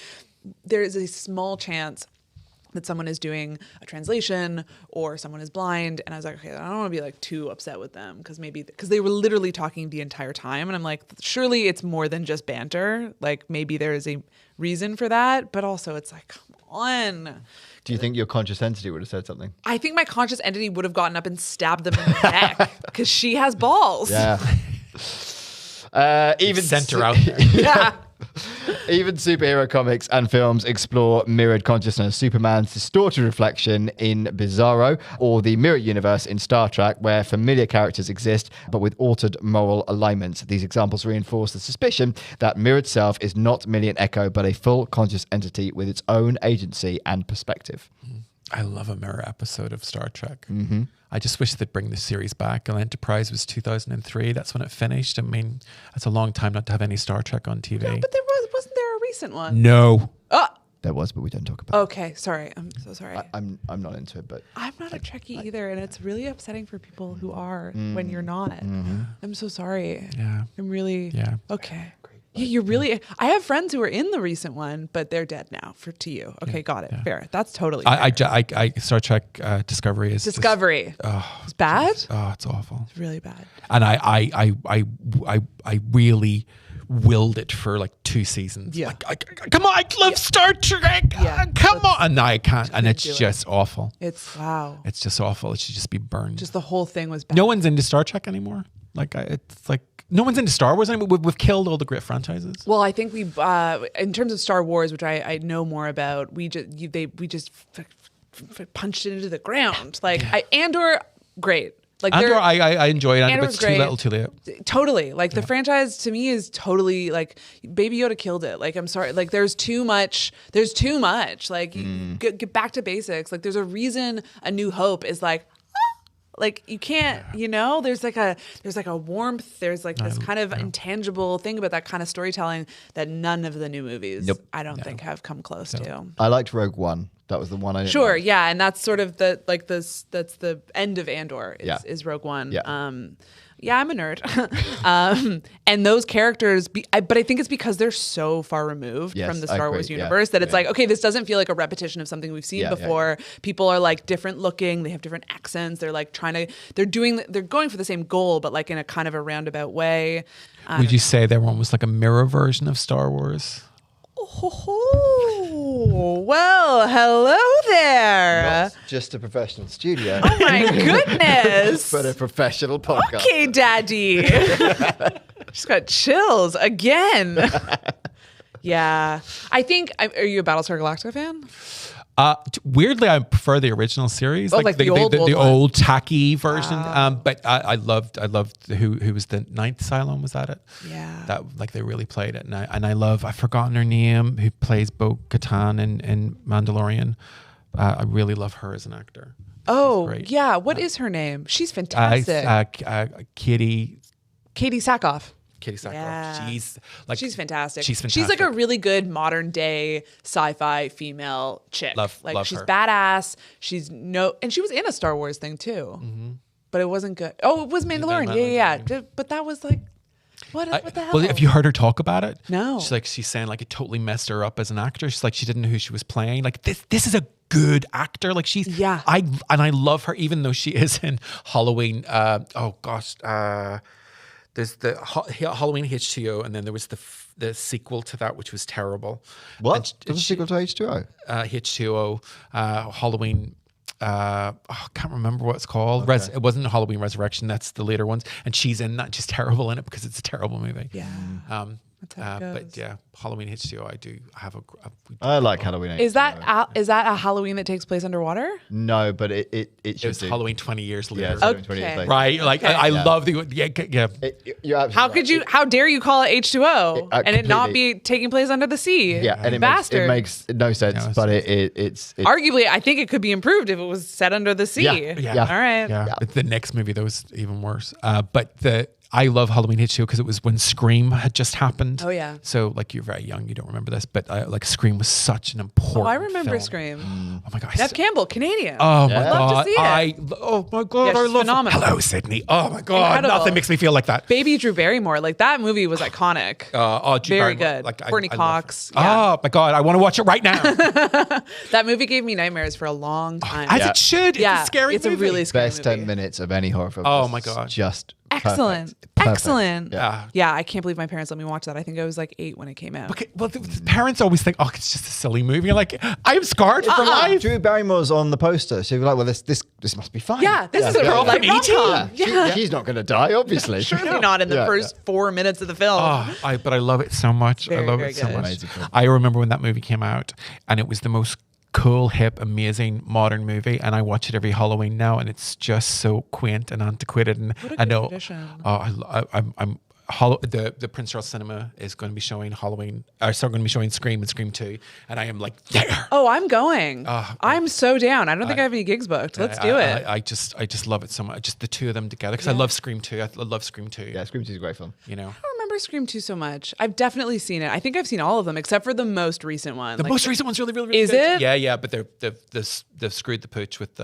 there is a small chance that someone is doing a translation or someone is blind. And I was like, okay, I don't want to be like too upset with them because they were literally talking the entire time. And I'm like, surely it's more than just banter. Like maybe there is a reason for that, but also it's like, come on. Do you think your conscious entity would have said something? I think my conscious entity would have gotten up and stabbed them in the neck because she has balls. Yeah. Even Sent her out there. Yeah. Even superhero comics and films explore mirrored consciousness. Superman's distorted reflection in Bizarro, or the mirror universe in Star Trek, where familiar characters exist but with altered moral alignments. These examples reinforce the suspicion that mirrored self is not merely an echo but a full conscious entity with its own agency and perspective. I love a mirror episode of Star Trek. Mm-hmm. I just wish they'd bring the series back. And Enterprise was 2003. That's when it finished. I mean, that's a long time not to have any Star Trek on TV. No, but wasn't there a recent one? No. Oh, There was, but we don't talk about okay. Sorry. I'm so sorry. I'm not into it, but I'm not a Trekkie either, and it's really upsetting for people who are when you're not. I'm so sorry. Yeah. I'm really. Yeah. Okay. Yeah, you're really. I have friends who were in the recent one, but they're dead now. To you. Okay, got it. Yeah. Fair. That's totally. Fair. I Star Trek Discovery is Discovery. It's bad. It's awful. It's really bad. And I really willed it for like 2 seasons. Yeah. Like, come on, I love Star Trek. Yeah. Come on. And now I can't. And it's do it. just awful. It's wow. It's just awful. It should just be burned. Just the whole thing was bad. No one's into Star Trek anymore. It's like no one's into Star Wars anymore. We've killed all the great franchises. Well, I think we've, in terms of Star Wars, which I know more about, we just punched it into the ground. Like Andor, great. Like Andor, I enjoy it, but Andor's it's too great. little, too late. Totally. Like the franchise to me is totally like Baby Yoda killed it. Like I'm sorry. Like there's too much. Like get back to basics. Like there's a reason A New Hope is like you can't, there's like a warmth, there's like this kind of intangible thing about that kind of storytelling that none of the new movies I don't think have come close to. I liked Rogue One. That was the one I didn't Sure, like. yeah, and that's sort of that's the end of Andor is Rogue One. Yeah. Yeah, I'm a nerd. And those characters, but I think it's because they're so far removed Yes, from the I Star agree, Wars yeah, universe that it's yeah. like, okay, this doesn't feel like a repetition of something we've seen Yeah, yeah, before. People are like different looking, they have different accents, they're like they're going for the same goal, but like in a kind of a roundabout way. Would you say they're almost like a mirror version of Star Wars? Oh, well, hello there. Not just a professional studio, Oh my goodness. but a professional podcast. Okay, Daddy. Just got chills again. Yeah. I think, are you a Battlestar Galactica fan? Weirdly, I prefer the original series, like the old one. old tacky version. But I loved who was the ninth Cylon? Was that it? Yeah. That like they really played it, and I've forgotten her name. Who plays Bo-Katan in Mandalorian? I really love her as an actor. Oh great. yeah, what is her name? She's fantastic. Katie Sackhoff. Katie Sackhoff. Yeah. She's fantastic. She's fantastic. She's like a really good modern day sci-fi female chick. Love she's her. badass. And she was in a Star Wars thing too, but it wasn't good. Oh, it was Mandalorian. Yeah. But that was like, what the hell? Well, have you heard her talk about it? No. She's saying like it totally messed her up as an actor. She's like she didn't know who she was playing. Like this is a good actor. Like I love her even though she is in Halloween. There's the Halloween H2O, and then there was the sequel to that, which was terrible. What? There's a sequel to H2O? H2O, Halloween. I can't remember what it's called. Okay. It wasn't Halloween Resurrection. That's the later ones, and she's in that. She's terrible in it because it's a terrible movie. Yeah. That's how it goes. But yeah, Halloween H2O. I do have I like Halloween H2O. Is that a Halloween that takes place underwater? No, but it It should was do. Halloween 20 years later. Yeah, it's Halloween 20 years Okay. later. Right? Like I love the yeah. You're absolutely How could you? How dare you call it H2O and it not completely. be taking place under the sea? Yeah, and it Bastard. makes no sense, No, but it's Arguably, I think it could be improved if it was set under the sea. Yeah. All right. Yeah. The next movie, that was even worse. But I love Halloween H2O because it was when Scream had just happened. Oh, yeah. So like you're very young, you don't remember this, but like Scream was such an important. Oh, I remember film. Scream. Oh my god. Nev Campbell, Canadian. Oh my Yeah. god. Love to see it. Oh my god. Yeah, I she's love phenomenal. Hello, Sydney. Oh my god. Incredible. Nothing makes me feel like that. Baby Drew Barrymore, like that movie was iconic. Drew Very Barrymore, good. Like, Courtney I love her. Cox. Yeah. Oh my god. I want to watch it right now. That movie gave me nightmares for a long time. As it should. yeah, It's a scary it's movie. a really scary best movie. 10 minutes of any horror film. Oh It's my God. Just Excellent. perfect. Excellent. Yeah. Yeah, I can't believe my parents let me watch that. I think I was like 8 when it came out. Okay, well, the parents always think, oh, it's just a silly movie. Like, I am scarred for life. Drew Barrymore's on the poster, so you're like, well, this must be fine. Yeah, this is a real like rom-com. Yeah. She's not going to die, obviously. Surely not in the first 4 minutes of the film. But I love it so much. Very, I love very it so good. much. Amazing film. I remember when that movie came out, and it was the most cool, hip, amazing modern movie, and I watch it every Halloween now, and it's just so quaint and antiquated. And What a I good know, tradition. I'm the Prince Charles Cinema is going to be showing Halloween. Still going to be showing Scream and Scream 2, and I am like there. Oh, I'm going. I'm so down. I don't think I have any gigs booked. Let's do it. I just love it so much. Just the two of them together because I love Scream 2. I love Scream 2. Yeah, Scream 2 is a great film. You know. I don't remember Scream 2 so much. I've definitely seen it. I think I've seen all of them except for the most recent one. The most recent one's really, really, really Is good. it? Yeah, but they've screwed the pooch with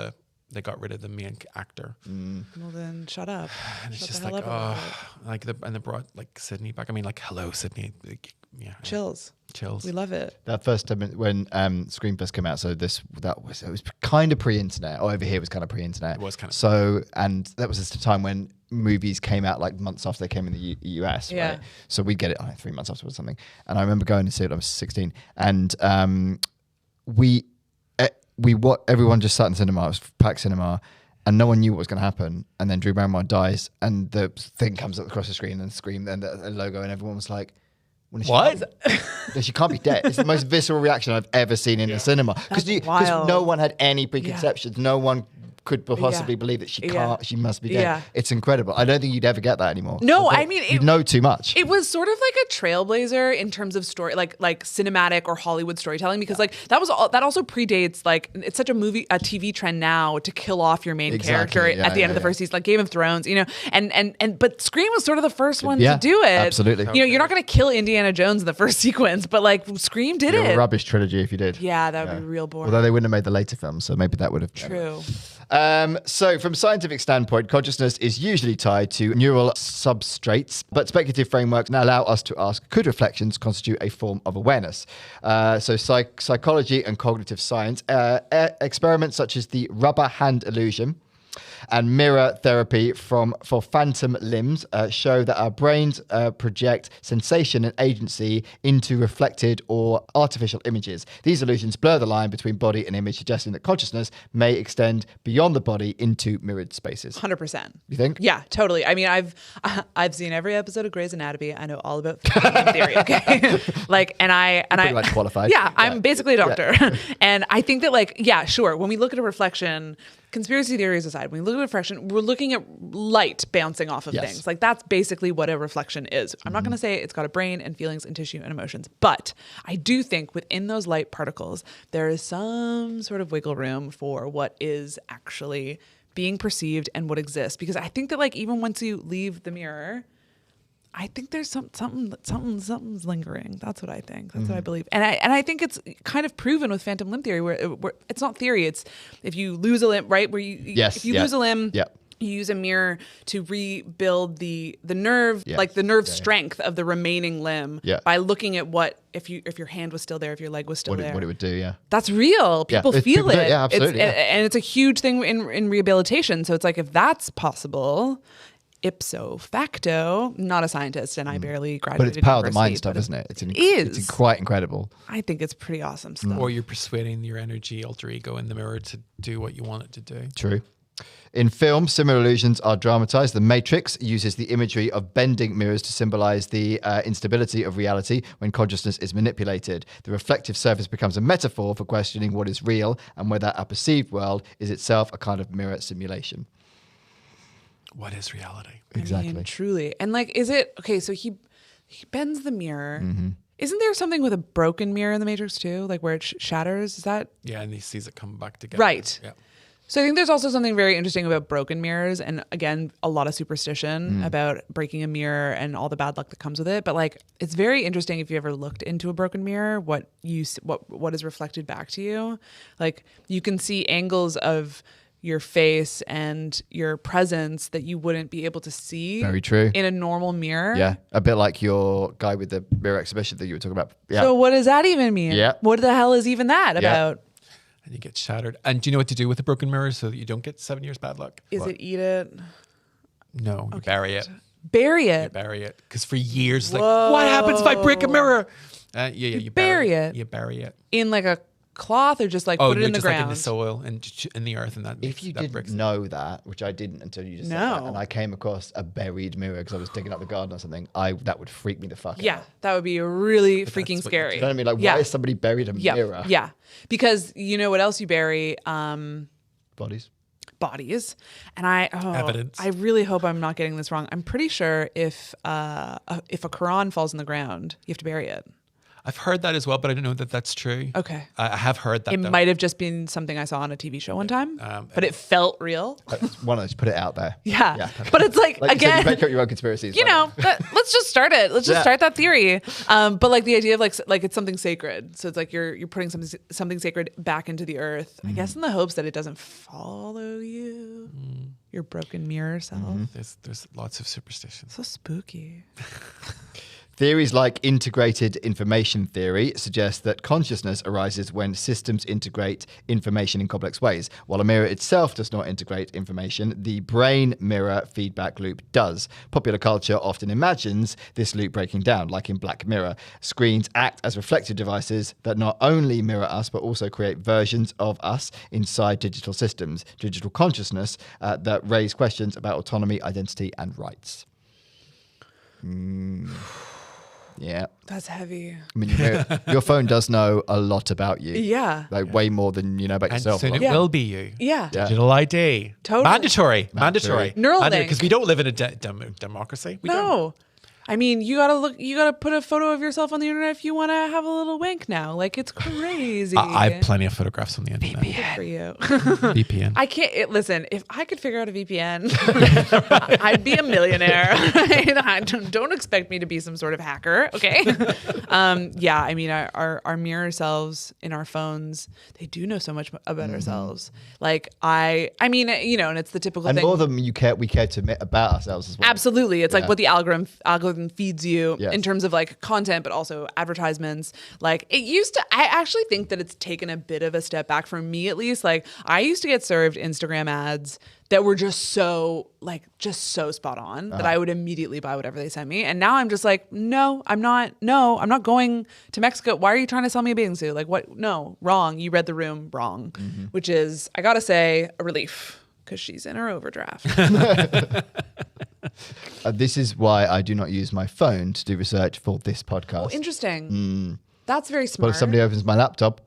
they got rid of the main actor. Well, then shut up. And it's Shut just the hell like, up about it. and they brought like Sydney back. I mean, like, hello, Sydney. Yeah. Chills. Chills. We love it. That first time when Scream first came out, so it was kind of pre-internet. Or over here was kind of pre-internet. It was kind of. So, and that was just a time when movies came out like months after they came in the US. Yeah. Right? So we'd get it 3 months after or something. And I remember going to see it. I was 16, and everyone just sat in cinema. It was packed cinema. And no one knew what was going to happen. And then Drew Barrymore dies, and the thing comes up across the screen, and Scream, and the logo, and everyone was like, What? She can't be dead. It's the most visceral reaction I've ever seen in a cinema. Because wild. no one had any preconceptions. No one could possibly believe that she can't. She must be dead. Yeah. It's incredible. I don't think you'd ever get that anymore. No, I mean, you know too much. It was sort of like a trailblazer in terms of story, like cinematic or Hollywood storytelling, because like that also predates, like, it's such a TV trend now to kill off your main character at the end of the first season, like Game of Thrones, you know, and but Scream was sort of the first one to do it. Absolutely. You know, you're not going to kill Indiana Jones in the first sequence, but like Scream did You're it. a rubbish trilogy if you did. Yeah, that would be real boring. Although they wouldn't have made the later films, so maybe that would have. True. So, from a scientific standpoint, consciousness is usually tied to neural substrates, but speculative frameworks now allow us to ask, could reflections constitute a form of awareness? So, psychology and cognitive science, experiments such as the rubber hand illusion And mirror therapy for phantom limbs show that our brains project sensation and agency into reflected or artificial images. These illusions blur the line between body and image, suggesting that consciousness may extend beyond the body into mirrored spaces. 100%. You think? Yeah, totally. I mean, I've seen every episode of Grey's Anatomy. I know all about theory. Okay, like, and I Pretty much qualified. Yeah, I'm basically a doctor, and I think that, like, yeah, sure. When we look at a reflection, conspiracy theories aside, when we look at a reflection, we're looking at light bouncing off of things. Like, that's basically what a reflection is. I'm not going to say it's got a brain and feelings and tissue and emotions, but I do think within those light particles, there is some sort of wiggle room for what is actually being perceived and what exists. Because I think that, like, even once you leave the mirror, I think there's something's lingering. That's what I think. That's what I believe. And I think it's kind of proven with phantom limb theory, where it's not theory. It's if you lose a limb, right? Where if you lose a limb, you use a mirror to rebuild the nerve, like the nerve strength of the remaining limb by looking at what if your hand was still there, if your leg was still there, what it would do. Yeah, that's real. People feel it. Yeah, absolutely. And it's a huge thing in rehabilitation. So it's like, if that's possible, ipso facto, not a scientist, and I barely graduated. But it's power of the mind university, stuff, isn't it? It's quite incredible. I think it's pretty awesome stuff. Or you're persuading your energy alter ego in the mirror to do what you want it to do. True. In film, similar illusions are dramatized. The Matrix uses the imagery of bending mirrors to symbolize the instability of reality when consciousness is manipulated. The reflective surface becomes a metaphor for questioning what is real and whether our perceived world is itself a kind of mirror simulation. What is reality? Exactly. I mean, truly. And, like, is it okay? So he bends the mirror. Isn't there something with a broken mirror in the Matrix too, like where it shatters? Is that and he sees it come back together. right? Yeah. So I think there's also something very interesting about broken mirrors, and again, a lot of superstition about breaking a mirror and all the bad luck that comes with it. But, like, it's very interesting if you ever looked into a broken mirror, what is reflected back to you. Like, you can see angles of your face and your presence that you wouldn't be able to see. Very true. In a normal mirror. Yeah, a bit like your guy with the mirror exhibition that you were talking about. Yeah. So what does that even mean? Yeah. What the hell is even that about? And you get shattered. And do you know what to do with a broken mirror so that you don't get 7 years bad luck? Is it eat it? No, you bury it. Bury You it. bury it. Because for years, like, what happens if I break a mirror? You bury it. You bury it. In, like, a cloth, or just, like, put it in the just ground? like in the soil and in the earth, and that. If you that didn't know that, which I didn't until you just said that, and I came across a buried mirror because I was digging up the garden or something, that would freak me the fuck out. Yeah, that would be really freaking what- scary. You know what I mean? Like, why is somebody buried a mirror? Yeah, because you know what else you bury? Bodies. Bodies. And Evidence. I really hope I'm not getting this wrong. I'm pretty sure if a Quran falls in the ground, you have to bury it. I've heard that as well, but I don't know that that's true. Okay. I have heard that. It though. might have just been something I saw on a TV show one time, but it felt real. Why not just put it out there? Yeah. But it's like you said, again, you make up your own conspiracies. you know, let's just start it. Let's just start that theory. But, like, the idea of like it's something sacred. So it's like you're putting something sacred back into the earth, I guess, in the hopes that it doesn't follow you. Your broken mirror self. There's lots of superstitions. So spooky. Theories like integrated information theory suggest that consciousness arises when systems integrate information in complex ways. While a mirror itself does not integrate information, the brain-mirror feedback loop does. Popular culture often imagines this loop breaking down, like in Black Mirror. Screens act as reflective devices that not only mirror us, but also create versions of us inside digital systems, digital consciousness that raise questions about autonomy, identity, and rights. Yeah. That's heavy. I mean, your phone does know a lot about you. Yeah. Like way more than you know about And yourself. soon it Yeah. will be you. Yeah. Digital ID. Totally. Mandatory. Neural link. Because we don't live in a democracy. We don't. No. I mean, you gotta put a photo of yourself on the internet if you want to have a little wank now. Like, it's crazy. I have plenty of photographs on the internet. Good for you. VPN. I can't listen. If I could figure out a VPN, I'd be a millionaire. Don't expect me to be some sort of hacker, okay? Yeah, I mean, our mirror selves in our phones, they do know so much about ourselves. Like, I mean, you know, and it's the typical and thing. more than we care to admit about ourselves as well. Absolutely, it's like what the algorithm algorithm feeds you Yes. in terms of like content, but also advertisements. Like it used to, I actually think that it's taken a bit of a step back for me, at least. Like I used to get served Instagram ads that were just so spot on that I would immediately buy whatever they sent me. And now I'm just like, no, I'm not going to Mexico. Why are you trying to sell me a bathing suit? Like what? No, wrong. You read the room wrong, which is, I gotta say, a relief because she's in her overdraft. This is why I do not use my phone to do research for this podcast. Oh, interesting. That's very smart. But if somebody opens my laptop,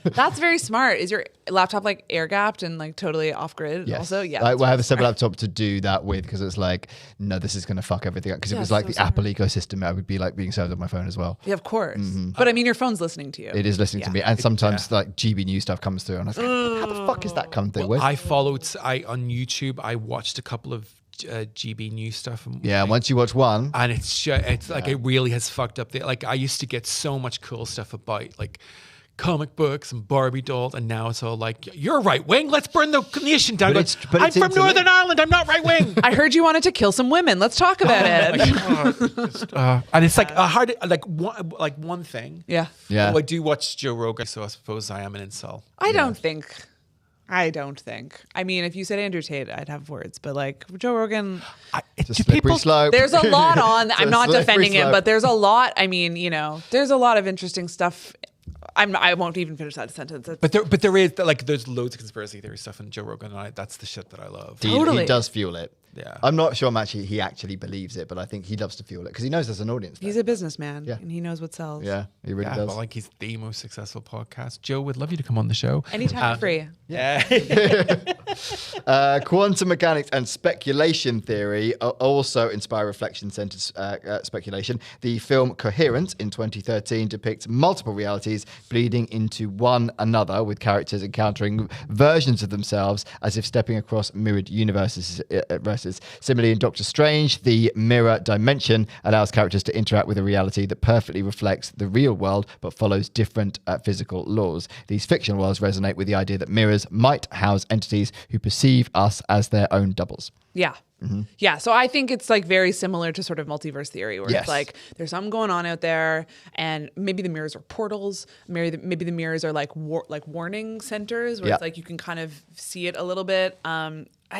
That's very smart. Is your laptop like air gapped and like totally off grid? yes. Also, yeah. I have a separate laptop to do that with because it's like, no, this is going to fuck everything up. Because it was like so the smart. Apple ecosystem, I would be like being served on my phone as well. Yeah, of course. But I mean, your phone's listening to you. It is listening to Yeah. me, and sometimes like GB News stuff comes through, and I was like, how the fuck is that come through? Where's- I on YouTube. I watched a couple of GB News stuff. yeah, once you watch one, And it's like it really has fucked up. Like I used to get so much cool stuff about like comic books and Barbie dolls, and now it's all like, you're right wing. Let's burn the nation down. But it's I'm from interlinked. Northern Ireland. I'm not right wing. I heard you wanted to kill some women. Let's talk about it. And it's like a hard, like one thing. Yeah. yeah, Oh, I do watch Joe Rogan, so I suppose I am an incel. I don't think. I mean, if you said Andrew Tate, I'd have words, but like Joe Rogan, it's a slippery slope. there's a lot on. It's I'm a not slippery defending him, slope. but there's a lot. I mean, there's a lot of interesting stuff. I won't even finish that sentence. But there is like there's loads of conspiracy theory stuff in Joe Rogan, and that's the shit that I love. Totally. He does fuel it. Yeah. I'm not sure he actually believes it, but I think he loves to fuel it because he knows there's an audience there. He's a businessman, Yeah. and he knows what sells. Yeah, he really Yeah, does. but like he's the most successful podcast. Joe, would love you to come on the show. Anytime free. Yeah. Quantum mechanics and speculation theory also inspire reflection-centered speculation. The film Coherence in 2013 depicts multiple realities bleeding into one another, with characters encountering versions of themselves as if stepping across mirrored universes. Similarly, in Doctor Strange, the mirror dimension allows characters to interact with a reality that perfectly reflects the real world but follows different physical laws. These fictional worlds resonate with the idea that mirrors might house entities who perceive us as their own doubles. Yeah. Yeah. So I think it's like very similar to sort of multiverse theory where Yes. it's like there's something going on out there and maybe the mirrors are portals. Maybe the mirrors are like warning centers where Yeah. it's like you can kind of see it a little bit.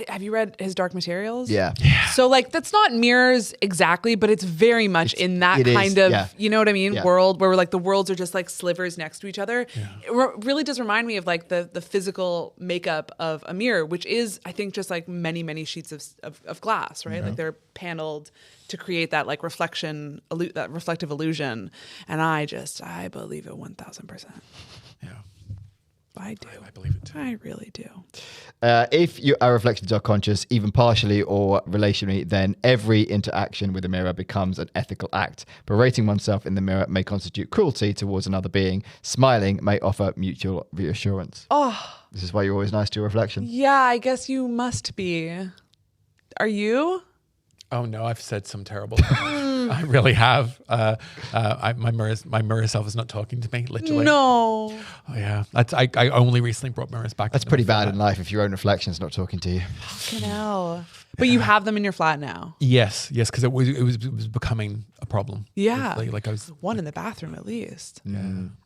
Have you read his Dark Materials? Yeah. So like that's not mirrors exactly, but it's very much in that it is, kind of, yeah. you know what I mean, Yeah. world where like the worlds are just like slivers next to each other. It really does remind me of like the physical makeup of a mirror, which is I think just like many sheets of glass, right? Like they're paneled to create that like reflection, that reflective illusion. And I believe it 1000%. Yeah. I do. I believe it too. I really do. If our reflections are conscious, even partially or relationally, then every interaction with a mirror becomes an ethical act. Berating oneself in the mirror may constitute cruelty towards another being. Smiling may offer mutual reassurance. Oh, This is why you're always nice to your reflection. yeah, I guess you must be. Are you? Oh no, I've said some terrible things. I really have. My mirror self is not talking to me, literally. No. Oh yeah. I only recently brought mirrors back. That's pretty bad in life if your own reflection's not talking to you. Fucking hell. But you have them in your flat now. Yes, because it was becoming a problem. Yeah. Like I was. One in the bathroom at least.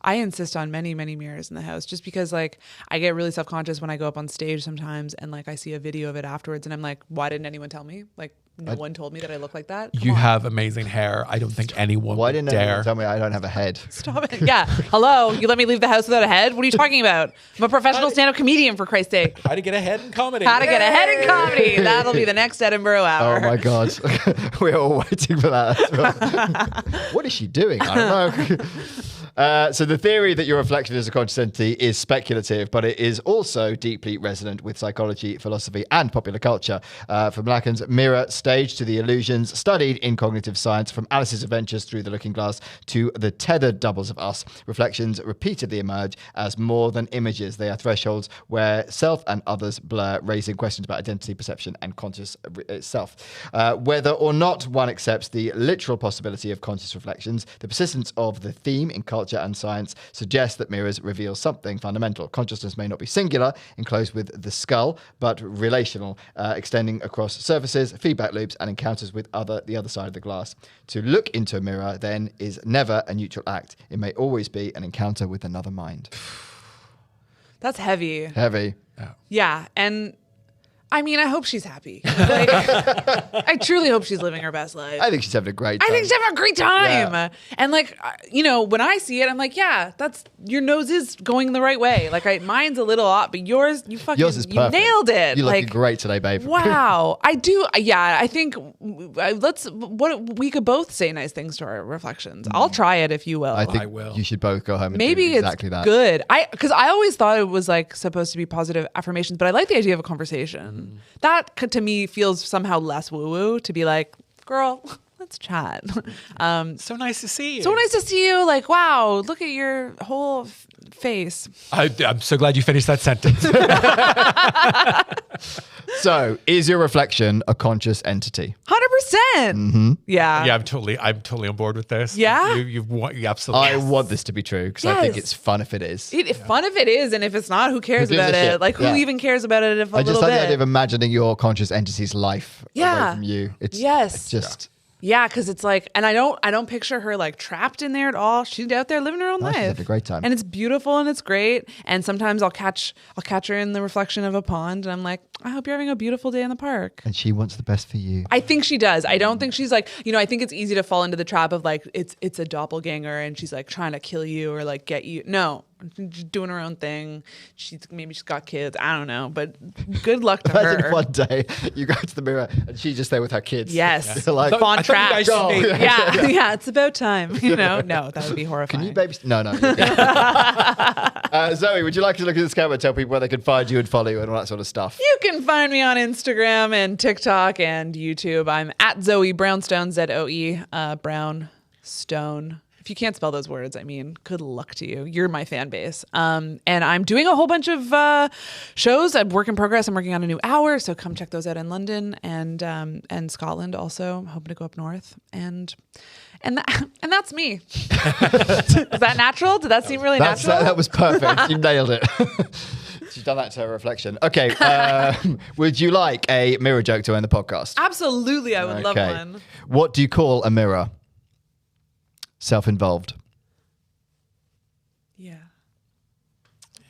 I insist on many mirrors in the house just because like I get really self-conscious when I go up on stage sometimes and like I see a video of it afterwards and I'm like, why didn't anyone tell me? Like no one told me that I look like that. Come You on. have amazing hair. I don't think anyone Why would didn't dare. anyone tell me I don't have a head? Stop it. Yeah. Hello. You let me leave the house without a head? What are you talking about? I'm a professional stand-up comedian, for Christ's sake. How to get ahead in comedy. How to get ahead in comedy. That'll be the next Edinburgh hour. Oh my God. We're all waiting for that as well. What is she doing? I don't know. So the theory that your reflection is a conscious entity is speculative, but it is also deeply resonant with psychology, philosophy, and popular culture. From Lacan's mirror stage to the illusions studied in cognitive science, from Alice's adventures through the looking glass to the tethered doubles of us, reflections repeatedly emerge as more than images. They are thresholds where self and others blur, raising questions about identity, perception, and conscious itself. Whether or not one accepts the literal possibility of conscious reflections, the persistence of the theme in culture and science suggests that mirrors reveal something fundamental. Consciousness may not be singular, enclosed with the skull, but relational, extending across surfaces, feedback loops and encounters with the other side of the glass. To look into a mirror, then, is never a neutral act. It may always be an encounter with another mind. That's heavy. Heavy. Yeah, and I mean, I hope she's happy. Like, I truly hope she's living her best life. I think she's having a great time. I think she's having a great time. Yeah. And like, when I see it, I'm like, yeah, your nose is going the right way. Like, mine's a little off, but yours is perfect. you nailed it. You're looking like, great today, babe. Wow. I do. Yeah, I think we could both say nice things to our reflections. I'll try it if you will. I think I will. you should both go home and Maybe do exactly it's that. good. Because I always thought it was like supposed to be positive affirmations, but I like the idea of a conversation. That to me feels somehow less woo-woo to be like, girl, let's chat. So nice to see you. So nice to see you. Like, wow, look at your whole face. I'm so glad you finished that sentence. So, is your reflection a conscious entity? 100%. Yeah. Yeah, I'm totally on board with this. Yeah? You absolutely. I want this to be true because I think Yes. it's fun if it is. Fun if it is, and if it's not, who cares Who gives about a it? shit? Like, who Yeah. even cares about it if a I little just like the bit? idea of imagining your conscious entity's life Yeah. away from you. It's Yes. just Yeah, because it's like, and I don't picture her like trapped in there at all. She's out there living her own No, life. she's having a great time. and it's beautiful and it's great. And sometimes I'll catch her in the reflection of a pond, and I'm like, I hope you're having a beautiful day in the park. and she wants the best for you. I think she does. I don't think she's like, I think it's easy to fall into the trap of like it's a doppelganger and she's like trying to kill you or like get you. No, she's doing her own thing. Maybe she's got kids. I don't know, but good luck to Imagine her. one day you go to the mirror and she's just there with her kids. Yes. You're like, I Fawn thought you trap. guys Go. should- Yeah, it's about time. No, that would be horrifying. can you baby? No. Zoe, would you like to look at this camera and tell people where they can find you and follow you and all that sort of stuff? You can find me on Instagram and TikTok and YouTube. I'm at Zoe Brownstone, Zoe Brownstone. If you can't spell those words, I mean, good luck to you. You're my fan base. And I'm doing a whole bunch of shows. I'm work in progress. I'm working on a new hour, so come check those out in London and Scotland also. I'm hoping to go up north. And that's me. Is that natural? Did that seem really natural? That was perfect. You nailed it. She's done that to her reflection. Okay. Would you like a mirror joke to end the podcast? Absolutely, I would love one. What do you call a mirror? Self-involved. Yeah.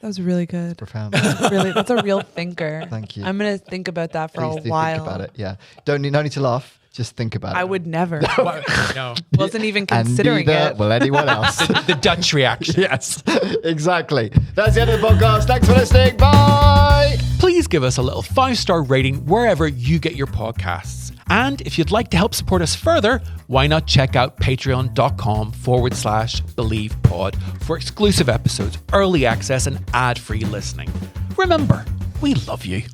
That was really good. Profound. That's a real thinker. Thank you. I'm gonna think about that for Please a do while. think about it. Yeah. No need to laugh. Just think about it. I would never. No. Wasn't even And considering neither it. will anyone else. The Dutch reaction. Yes, exactly. That's the end of the podcast. Thanks for listening. Bye. Please give us a little 5-star rating wherever you get your podcasts. And if you'd like to help support us further, why not check out patreon.com/BelievePod for exclusive episodes, early access, and ad-free listening. Remember, we love you.